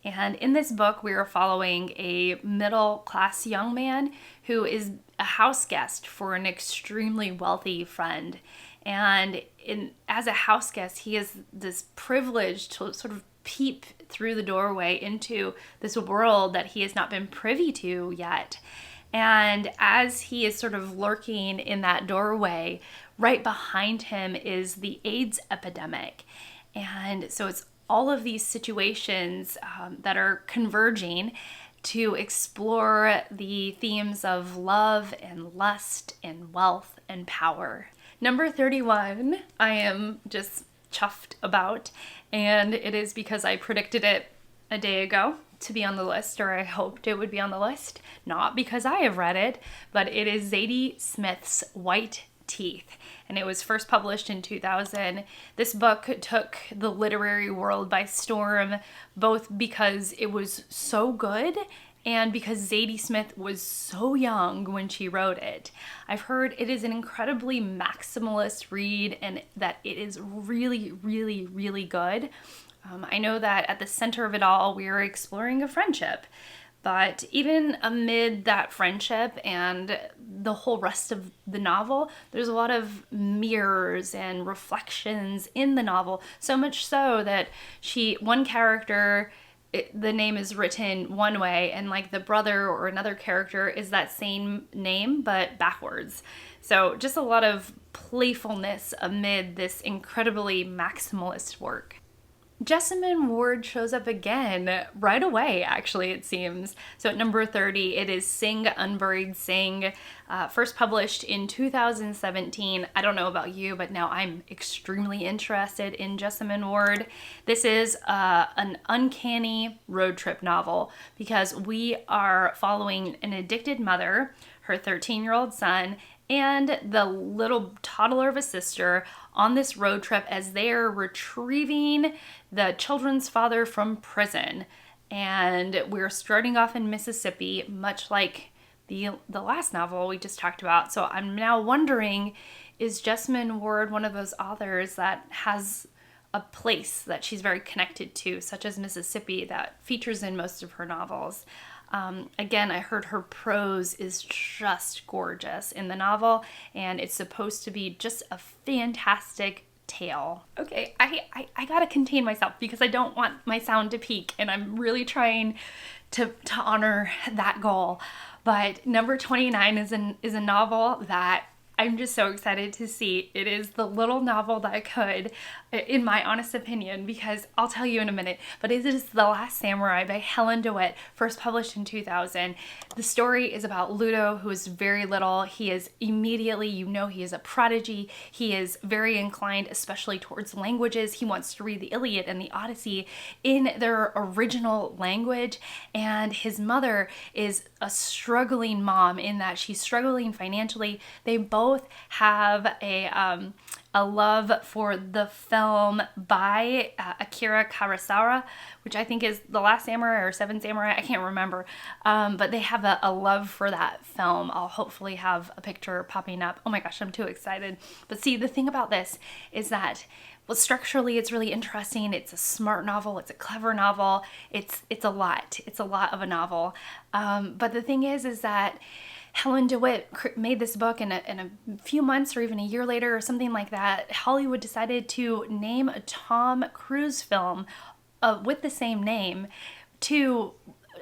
And in this book, we are following a middle-class young man who is a house guest for an extremely wealthy friend. And as a house guest, he has this privilege to sort of peep through the doorway into this world that he has not been privy to yet. And as he is sort of lurking in that doorway, right behind him is the AIDS epidemic. And so it's all of these situations that are converging to explore the themes of love and lust and wealth and power. Number 31, I am just chuffed about, and it is because I predicted it a day ago to be on the list, or I hoped it would be on the list, not because I have read it, but it is Zadie Smith's White Teeth, and it was first published in 2000. This book took the literary world by storm, both because it was so good and because Zadie Smith was so young when she wrote it. I've heard it is an incredibly maximalist read and that it is really, really, really good. I know that at the center of it all, we are exploring a friendship. But even amid that friendship and the whole rest of the novel, there's a lot of mirrors and reflections in the novel. So much so that one character, the name is written one way, and like the brother or another character is that same name, but backwards. So just a lot of playfulness amid this incredibly maximalist work. Jessamine Ward shows up again right away, actually, it seems. So at number 30, it is Sing Unburied Sing, first published in 2017. I don't know about you, but now I'm extremely interested in Jessamine Ward. This is an uncanny road trip novel because we are following an addicted mother, her 13-year-old son, and the little toddler of a sister on this road trip as they're retrieving the children's father from prison. And we're starting off in Mississippi, much like the last novel we just talked about. So I'm now wondering, is Jessamine Ward one of those authors that has a place that she's very connected to, such as Mississippi, that features in most of her novels? Again, I heard her prose is just gorgeous in the novel, and it's supposed to be just a fantastic tale. Okay, I gotta contain myself because I don't want my sound to peak, and I'm really trying to honor that goal. But number 29 is a novel that I'm just so excited to see. It is the little novel that could, in my honest opinion, because I'll tell you in a minute, but it is The Last Samurai by Helen DeWitt, first published in 2000. The story is about Ludo, who is very little. He is immediately, he is a prodigy. He is very inclined, especially towards languages. He wants to read the Iliad and the Odyssey in their original language. And his mother is a struggling mom in that she's struggling financially. They both have a love for the film by Akira Kurosawa, which I think is The Last Samurai or Seven Samurai, I can't remember. But they have a love for that film. I'll hopefully have a picture popping up. Oh my gosh, I'm too excited. But see, the thing about this is that, well, structurally it's really interesting. It's a smart novel. It's a clever novel. It's a lot. It's a lot of a novel. But the thing is that Helen DeWitt made this book, and in a few months or even a year later or something like that, Hollywood decided to name a Tom Cruise film with the same name to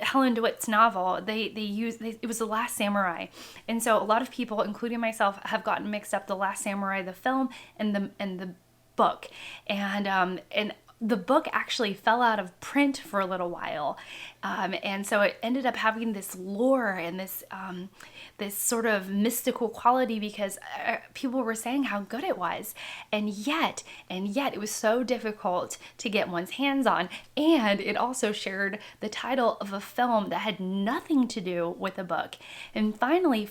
Helen DeWitt's novel. It was The Last Samurai. And so a lot of people, including myself, have gotten mixed up The Last Samurai, the film, and the book. And the book actually fell out of print for a little while. And so it ended up having this lore and this sort of mystical quality because people were saying how good it was. And yet it was so difficult to get one's hands on. And it also shared the title of a film that had nothing to do with the book. And finally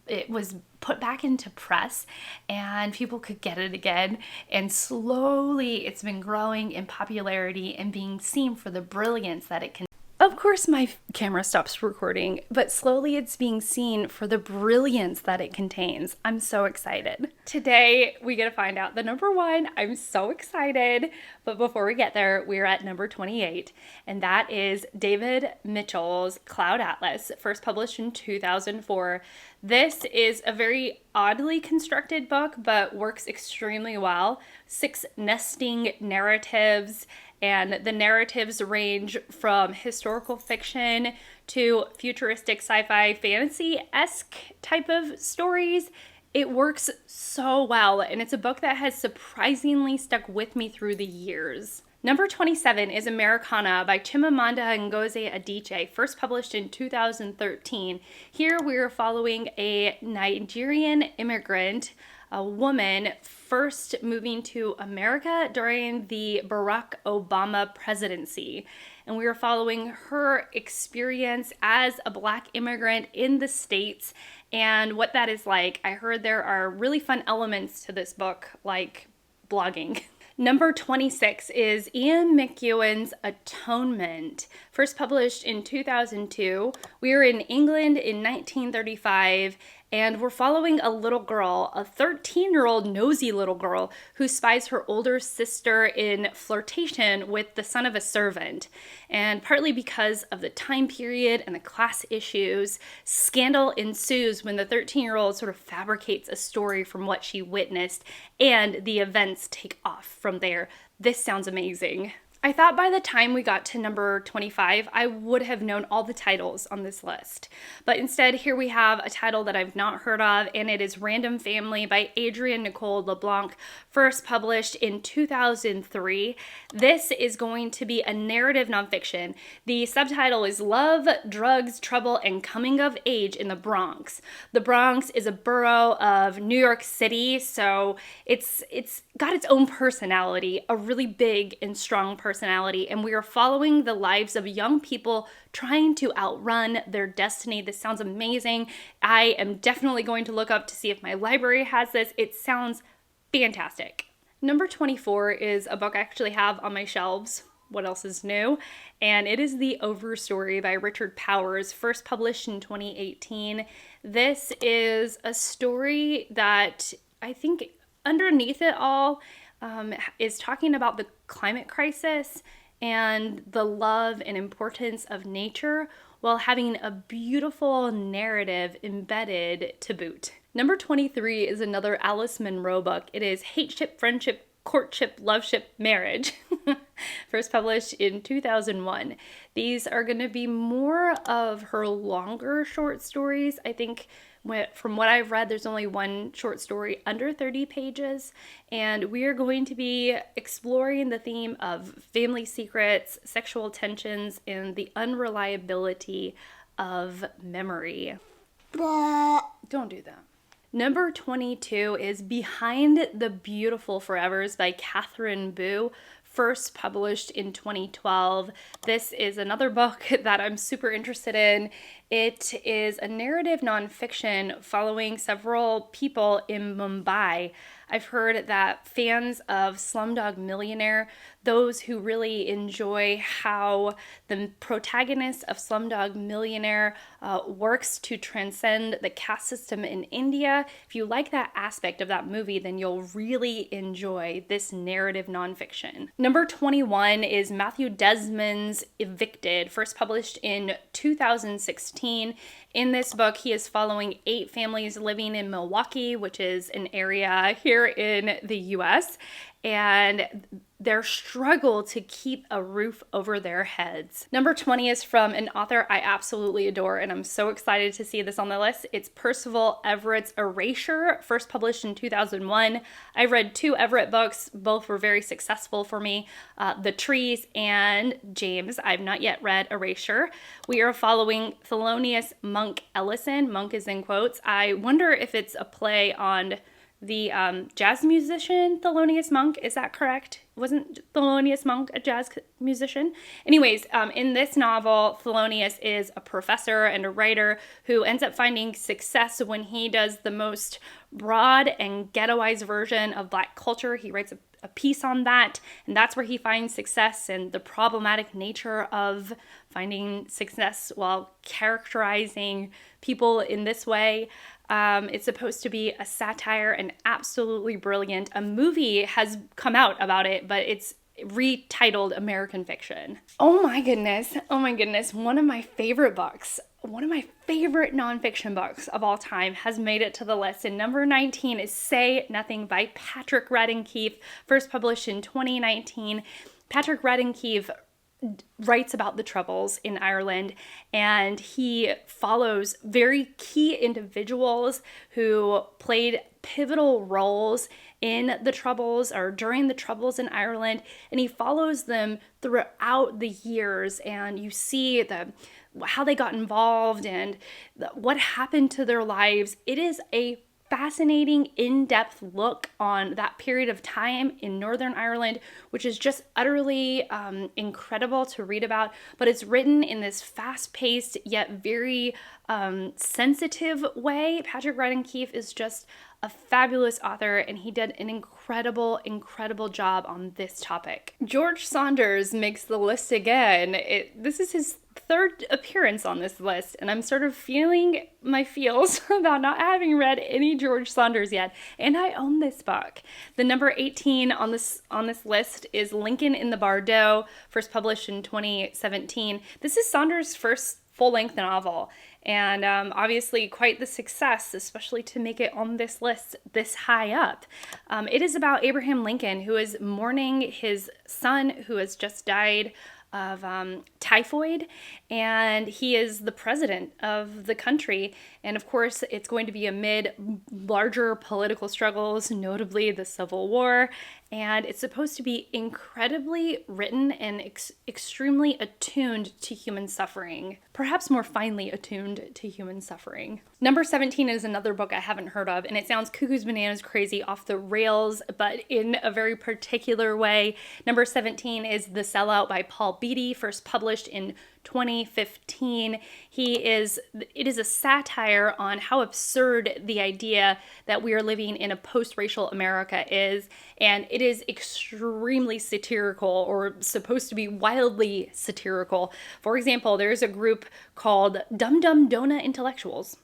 it was put back into press and people could get it again. And slowly it's been growing in popularity and being seen for the brilliance that it can. Of course, my camera stops recording, but slowly it's being seen for the brilliance that it contains. I'm so excited. Today, we get to find out the number one. I'm so excited. But before we get there, we're at number 28, and that is David Mitchell's Cloud Atlas, first published in 2004. This is a very oddly constructed book, but works extremely well. 6 nesting narratives. And the narratives range from historical fiction to futuristic sci-fi fantasy-esque type of stories. It works so well, and it's a book that has surprisingly stuck with me through the years. Number 27 is Americanah by Chimamanda Ngozi Adichie, first published in 2013. Here we're following a Nigerian immigrant, a woman first moving to America during the Barack Obama presidency. And we are following her experience as a Black immigrant in the States and what that is like. I heard there are really fun elements to this book, like blogging. Number 26 is Ian McEwan's Atonement, first published in 2002. We are in England in 1935, and we're following a little girl, a 13-year-old nosy little girl who spies her older sister in flirtation with the son of a servant. And partly because of the time period and the class issues, scandal ensues when the 13-year-old sort of fabricates a story from what she witnessed, and the events take off from there. This sounds amazing. I thought by the time we got to number 25, I would have known all the titles on this list. But instead, here we have a title that I've not heard of, and it is Random Family by Adrienne Nicole LeBlanc, first published in 2003. This is going to be a narrative nonfiction. The subtitle is Love, Drugs, Trouble, and Coming of Age in the Bronx. The Bronx is a borough of New York City, so it's got its own personality, a really big and strong personality, and we are following the lives of young people trying to outrun their destiny. This sounds amazing. I am definitely going to look up to see if my library has this. It sounds fantastic. Number 24 is a book I actually have on my shelves. What else is new? And it is The Overstory by Richard Powers, first published in 2018. This is a story that I think underneath it all is talking about the climate crisis and the love and importance of nature while having a beautiful narrative embedded to boot. Number 23 is another Alice Munro book. It is Hate Ship, Friendship, Courtship, Love Ship, Marriage, first published in 2001. These are going to be more of her longer short stories. I think from what I've read, there's only one short story under 30 pages, and we are going to be exploring the theme of family secrets, sexual tensions, and the unreliability of memory. Don't do that. Number 22 is Behind the Beautiful Forevers by Katherine Boo, first published in 2012. This is another book that I'm super interested in. It is a narrative nonfiction following several people in Mumbai. I've heard that fans of Slumdog Millionaire, those who really enjoy how the protagonist of Slumdog Millionaire works to transcend the caste system in India, if you like that aspect of that movie, then you'll really enjoy this narrative nonfiction. Number 21 is Matthew Desmond's Evicted, first published in 2016. In this book, he is following 8 families living in Milwaukee, which is an area here in the US, and their struggle to keep a roof over their heads. Number 20 is from an author I absolutely adore, and I'm so excited to see this on the list. It's Percival Everett's Erasure, first published in 2001. I read 2 Everett books. Both were very successful for me. The Trees and James. I've not yet read Erasure. We are following Thelonious Monk Ellison. Monk is in quotes. I wonder if it's a play on the jazz musician Thelonious Monk. Is that correct? Wasn't Thelonious Monk a jazz musician? Anyways, in this novel, Thelonious is a professor and a writer who ends up finding success when he does the most broad and ghettoized version of Black culture. He writes a piece on that, and that's where he finds success and the problematic nature of finding success while characterizing people in this way. It's supposed to be a satire and absolutely brilliant. A movie has come out about it, but it's retitled American Fiction. Oh my goodness. One of my favorite books, one of my favorite nonfiction books of all time has made it to the list. And number 19 is Say Nothing by Patrick Radden Keefe, first published in 2019. Patrick Radden Keefe writes about the Troubles in Ireland, and he follows very key individuals who played pivotal roles in the Troubles or during the Troubles in Ireland, and he follows them throughout the years, and you see how they got involved and what happened to their lives. It is a fascinating, in-depth look on that period of time in Northern Ireland, which is just utterly incredible to read about. But it's written in this fast-paced yet very sensitive way. Patrick Radden Keefe is just a fabulous author, and he did an incredible job on this topic. George Saunders makes the list again. This is his 3rd appearance on this list, and I'm sort of feeling my feels about not having read any George Saunders yet, and I own this book. The number 18 on this list is Lincoln in the Bardo, first published in 2017. This is Saunders' first full-length novel, and obviously quite the success, especially to make it on this list this high up. It is about Abraham Lincoln, who is mourning his son who has just died of typhoid, and he is the president of the country. And of course, it's going to be amid larger political struggles, notably the Civil War. And it's supposed to be incredibly written and extremely attuned to human suffering, perhaps more finely attuned to human suffering. Number 17 is another book I haven't heard of, and it sounds cuckoo's bananas crazy, off the rails, but in a very particular way. Number 17 is The Sellout by Paul Beatty, first published in 2015. It is a satire on how absurd the idea that we are living in a post-racial America is, and it is extremely satirical, or supposed to be wildly satirical. For example, there's a group called Dum Dum Donut Intellectuals,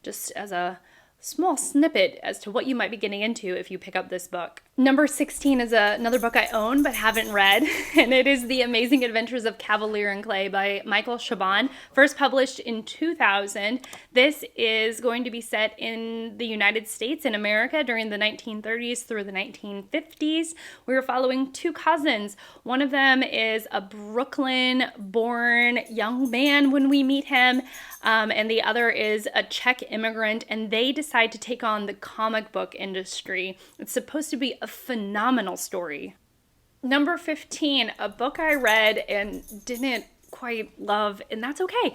just as a small snippet as to what you might be getting into if you pick up this book. Number 16 is another book I own but haven't read, and it is The Amazing Adventures of Kavalier and Clay by Michael Chabon, first published in 2000. This is going to be set in the United States, in America, during the 1930s through the 1950s. We're following two cousins. One of them is a Brooklyn-born young man when we meet him, and the other is a Czech immigrant, and they decide to take on the comic book industry. It's supposed to be a phenomenal story. Number 15, a book I read and didn't quite love, and that's okay.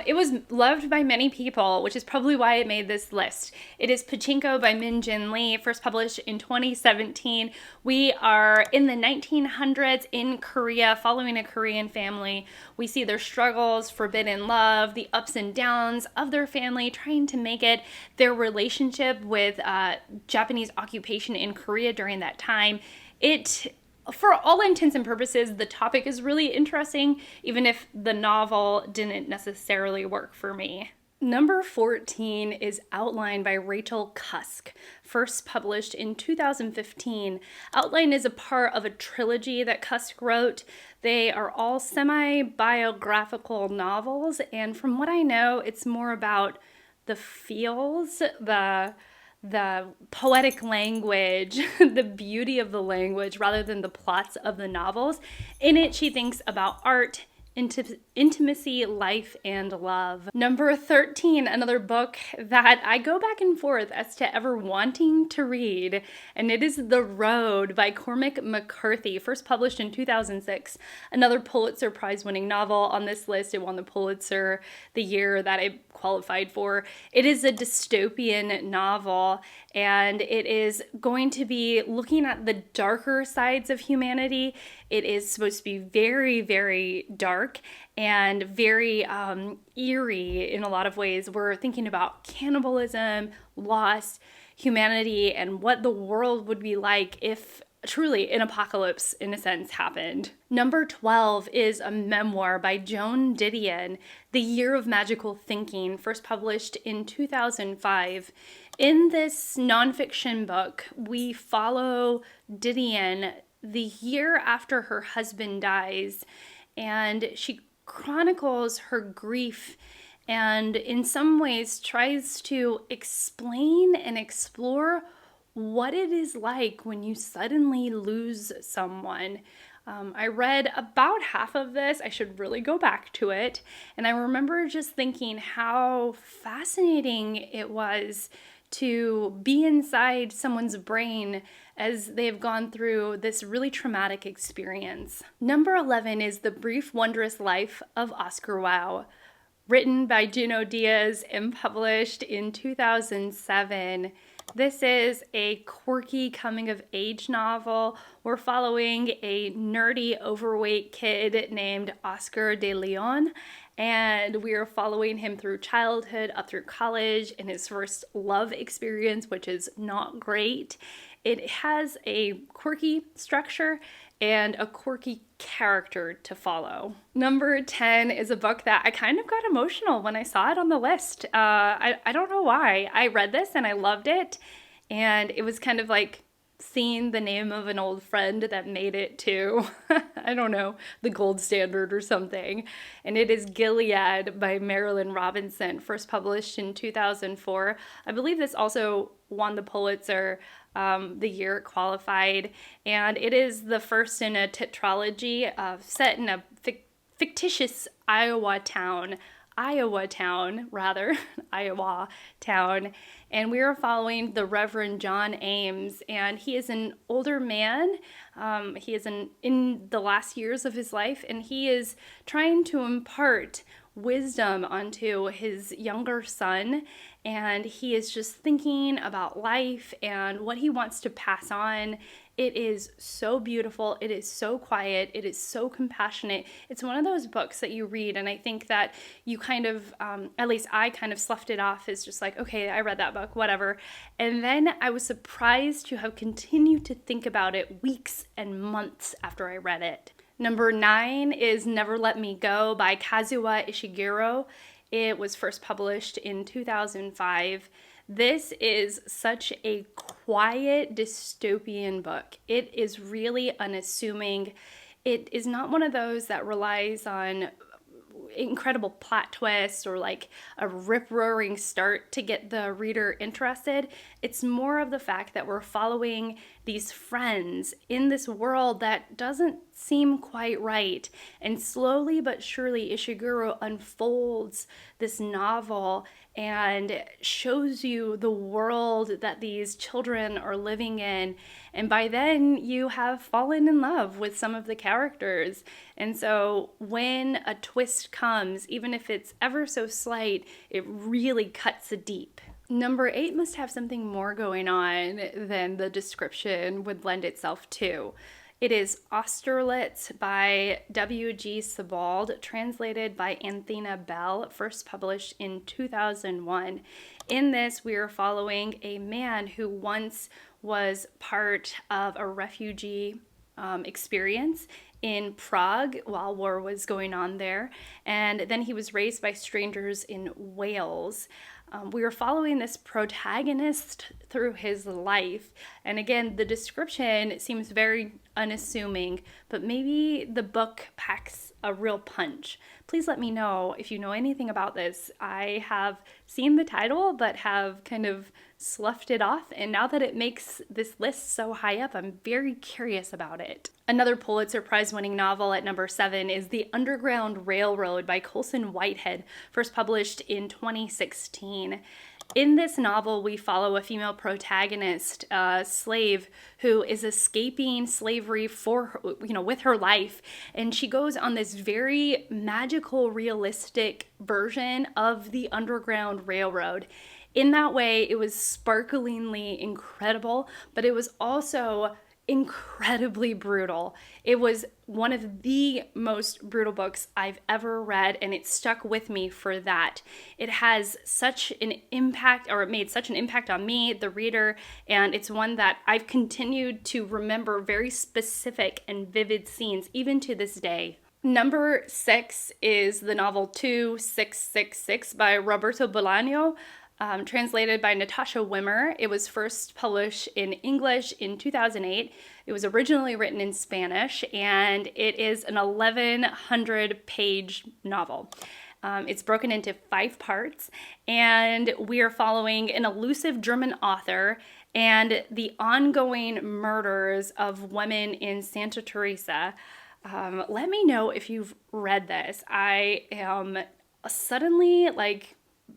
It was loved by many people, which is probably why it made this list. It is Pachinko by Min Jin Lee, first published in 2017. We are in the 1900s in Korea, following a Korean family. We see their struggles, forbidden love, the ups and downs of their family, trying to make it, their relationship with Japanese occupation in Korea during that time. For all intents and purposes, the topic is really interesting, even if the novel didn't necessarily work for me. Number 14 is Outline by Rachel Cusk, first published in 2015. Outline is a part of a trilogy that Cusk wrote. They are all semi-biographical novels, and from what I know, it's more about the feels, the poetic language, the beauty of the language, rather than the plots of the novels. In it, she thinks about art, intimacy, life, and love. Number 13, another book that I go back and forth as to ever wanting to read, and it is The Road by Cormac McCarthy, first published in 2006. Another Pulitzer Prize-winning novel on this list. It won the Pulitzer the year that it qualified for. It is a dystopian novel, and it is going to be looking at the darker sides of humanity. It is supposed to be very, very dark and very eerie in a lot of ways. We're thinking about cannibalism, loss, humanity, and what the world would be like if truly an apocalypse, in a sense, happened. Number 12 is a memoir by Joan Didion, The Year of Magical Thinking, first published in 2005. In this nonfiction book, we follow Didion the year after her husband dies, and she chronicles her grief and in some ways tries to explain and explore what it is like when you suddenly lose someone. I read about half of this. I should really go back to it. And I remember just thinking how fascinating it was to be inside someone's brain as they have gone through this really traumatic experience. Number 11 is The Brief Wondrous Life of Oscar Wilde, written by Junot Diaz and published in 2007. This is a quirky coming-of-age novel. We're following a nerdy, overweight kid named Oscar de Leon, and we are following him through childhood up through college and his first love experience, which is not great. It has a quirky structure and a quirky character to follow. Number 10 is a book that I kind of got emotional when I saw it on the list. I don't know why. I read this and I loved it, and it was kind of like seen the name of an old friend that made it to, I don't know, the gold standard or something. And it is Gilead by Marilyn Robinson, first published in 2004. I believe this also won the Pulitzer the year it qualified. And it is the first in a tetralogy set in a fictitious Iowa town, and we are following the Reverend John Ames, and he is an older man. He is in the last years of his life, and he is trying to impart wisdom onto his younger son, and he is just thinking about life and what he wants to pass on. It is so beautiful. It is so quiet. It is so compassionate. It's one of those books that you read, and I think that you kind of, at least I kind of sloughed it off as just like, okay, I read that book, whatever. And then I was surprised to have continued to think about it weeks and months after I read it. Number 9 is Never Let Me Go by Kazuo Ishiguro. It was first published in 2005. This is such a quiet dystopian book. It is really unassuming. It is not one of those that relies on incredible plot twists or like a rip-roaring start to get the reader interested. It's more of the fact that we're following these friends in this world that doesn't seem quite right. And slowly but surely, Ishiguro unfolds this novel and shows you the world that these children are living in. And by then, you have fallen in love with some of the characters. And so when a twist comes, even if it's ever so slight, it really cuts deep. Number 8 must have something more going on than the description would lend itself to. It is Austerlitz by W.G. Sebald, translated by Anthena Bell, first published in 2001. In this, we are following a man who once was part of a refugee experience in Prague while war was going on there, and then he was raised by strangers in Wales. We are following this protagonist through his life, and again, the description seems very unassuming, but maybe the book packs a real punch. Please let me know if you know anything about this. I have seen the title, but have kind of sloughed it off, and now that it makes this list so high up, I'm very curious about it. Another Pulitzer Prize-winning novel at number 7 is The Underground Railroad by Colson Whitehead, first published in 2016. In this novel, we follow a female protagonist, a slave who is escaping slavery with her life, and she goes on this very magical, realistic version of the Underground Railroad. In that way, it was sparklingly incredible, but it was also incredibly brutal. It was one of the most brutal books I've ever read, and it stuck with me for that. It has such an impact, or it made such an impact on me, the reader, and it's one that I've continued to remember very specific and vivid scenes, even to this day. Number 6 is the novel 2666 by Roberto Bolaño, translated by Natasha Wimmer. It was first published in English in 2008. It was originally written in Spanish, and it is an 1,100-page novel. It's broken into 5 parts, and we are following an elusive German author and the ongoing murders of women in Santa Teresa. Let me know if you've read this. I am suddenly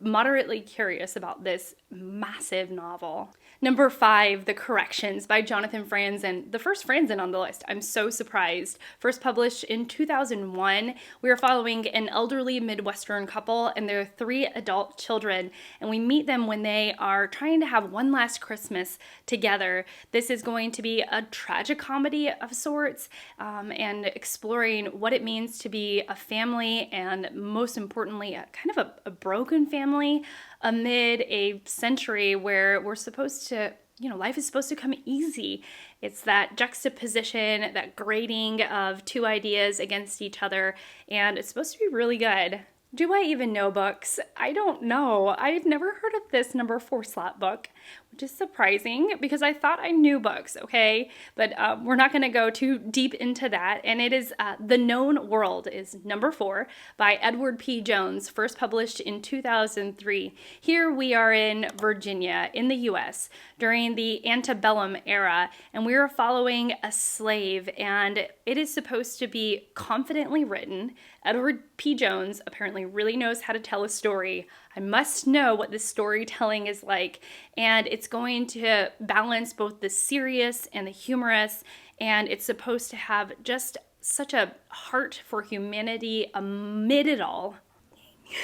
moderately curious about this massive novel. Number 5, The Corrections by Jonathan Franzen, the first Franzen on the list. I'm so surprised. First published in 2001, we are following an elderly Midwestern couple and their 3 adult children, and we meet them when they are trying to have one last Christmas together. This is going to be a tragicomedy of sorts, and exploring what it means to be a family, and most importantly, a kind of a broken family amid a century where we're supposed to, life is supposed to come easy. It's that juxtaposition, that grading of 2 ideas against each other, and it's supposed to be really good. Do I even know books? I don't know. I've never heard of this number 4 slot book, which is surprising because I thought I knew books, okay? But we're not going to go too deep into that. And it is The Known World is number 4 by Edward P. Jones, first published in 2003. Here we are in Virginia, in the U.S., during the antebellum era, and we are following a slave, and it is supposed to be confidently written. Edward P. Jones apparently really knows how to tell a story. I must know what the storytelling is like, and it's going to balance both the serious and the humorous, and it's supposed to have just such a heart for humanity amid it all.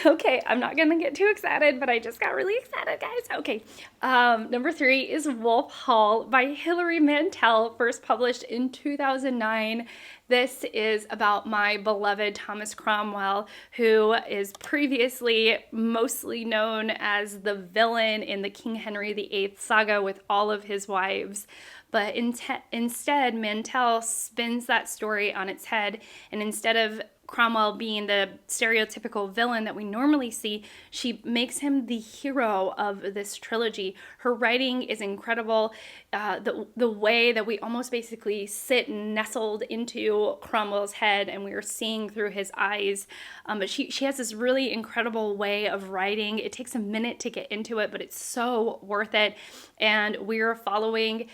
Okay, I'm not gonna get too excited, but I just got really excited, guys. Okay, number 3 is Wolf Hall by Hilary Mantel, first published in 2009. This is about my beloved Thomas Cromwell, who is previously mostly known as the villain in the King Henry VIII saga with all of his wives. But instead, Mantel spins that story on its head, and instead of Cromwell being the stereotypical villain that we normally see, she makes him the hero of this trilogy. Her writing is incredible. The way that we almost basically sit nestled into Cromwell's head and we are seeing through his eyes. But she has this really incredible way of writing. It takes a minute to get into it, but it's so worth it. And we're following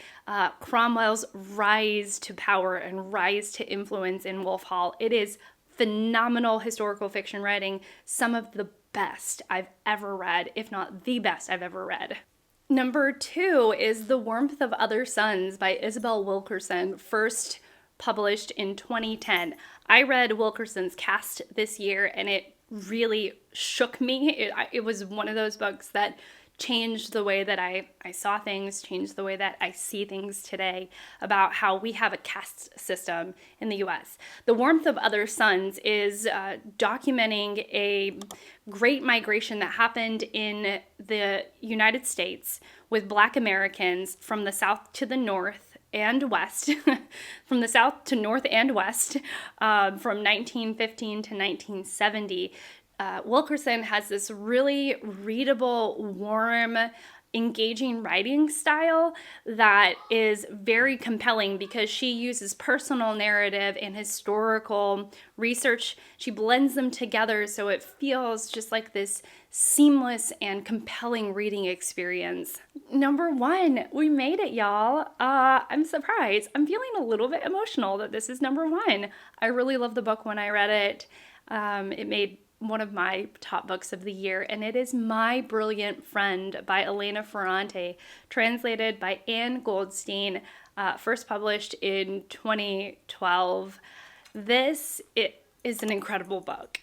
Cromwell's rise to power and rise to influence in Wolf Hall. It is phenomenal historical fiction writing, some of the best I've ever read, if not the best I've ever read. Number 2 is The Warmth of Other Suns by Isabel Wilkerson, first published in 2010. I read Wilkerson's Cast this year and it really shook me. It was one of those books that changed the way that I saw things, changed the way that I see things today about how we have a caste system in the U.S. The Warmth of Other Suns is documenting a great migration that happened in the United States with Black Americans from the South to the North and West, from the South to North and West, from 1915 to 1970. Wilkerson has this really readable, warm, engaging writing style that is very compelling because she uses personal narrative and historical research. She blends them together so it feels just like this seamless and compelling reading experience. Number 1, we made it, y'all. I'm surprised. I'm feeling a little bit emotional that this is number 1. I really loved the book when I read it. It made one of my top books of the year, and it is My Brilliant Friend by Elena Ferrante, translated by Anne Goldstein, first published in 2012. This is an incredible book.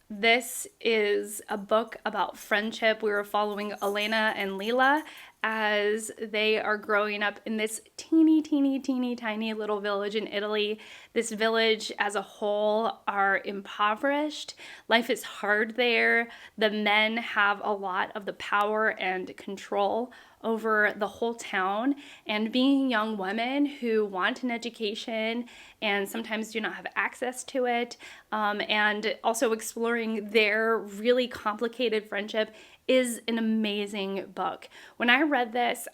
This is a book about friendship. We were following Elena and Lila as they are growing up in this teeny tiny little village in Italy. This village as a whole are impoverished. Life is hard there. The men have a lot of the power and control over the whole town, and being young women who want an education and sometimes do not have access to it, and also exploring their really complicated friendship is an amazing book. When I read this,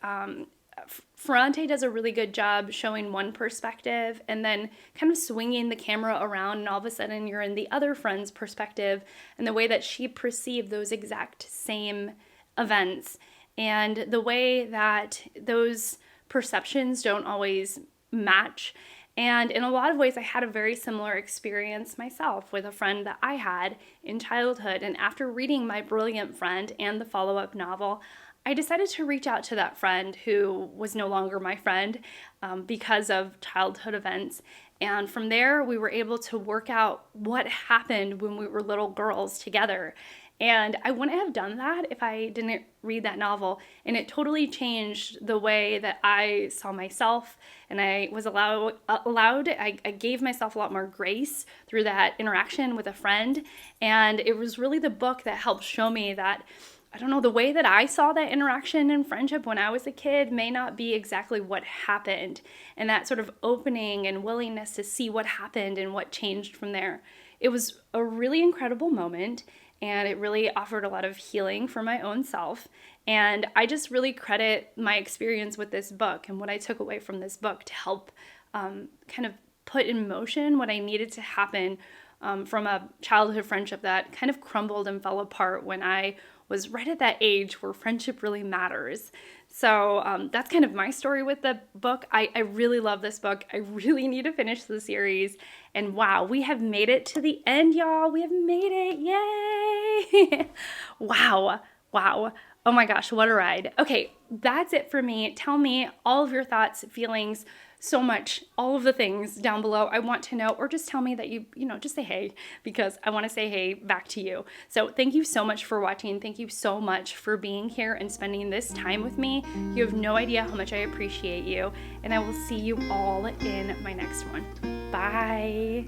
Ferrante does a really good job showing one perspective and then kind of swinging the camera around, and all of a sudden you're in the other friend's perspective and the way that she perceived those exact same events and the way that those perceptions don't always match. And in a lot of ways, I had a very similar experience myself with a friend that I had in childhood. And after reading My Brilliant Friend and the follow-up novel, I decided to reach out to that friend who was no longer my friend because of childhood events. And from there, we were able to work out what happened when we were little girls together. And I wouldn't have done that if I didn't read that novel. And it totally changed the way that I saw myself. And I was I gave myself a lot more grace through that interaction with a friend. And it was really the book that helped show me that, I don't know, the way that I saw that interaction and friendship when I was a kid may not be exactly what happened. And that sort of opening and willingness to see what happened and what changed from there. It was a really incredible moment. and it really offered a lot of healing for my own self. And I just really credit my experience with this book and what I took away from this book to help kind of put in motion what I needed to happen from a childhood friendship that kind of crumbled and fell apart when I was right at that age where friendship really matters. So that's kind of my story with the book. I really love this book. I really need to finish the series. And wow, we have made it to the end, y'all. We have made it. Yay! Wow. Oh my gosh, what a ride. Okay, that's it for me. Tell me all of your thoughts, feelings, so much, all of the things down below. I want to know, or just tell me that you just say hey, because I want to say hey back to you. So thank you so much for watching. Thank you so much for being here and spending this time with me. You have no idea how much I appreciate you, and I will see you all in my next one. Bye.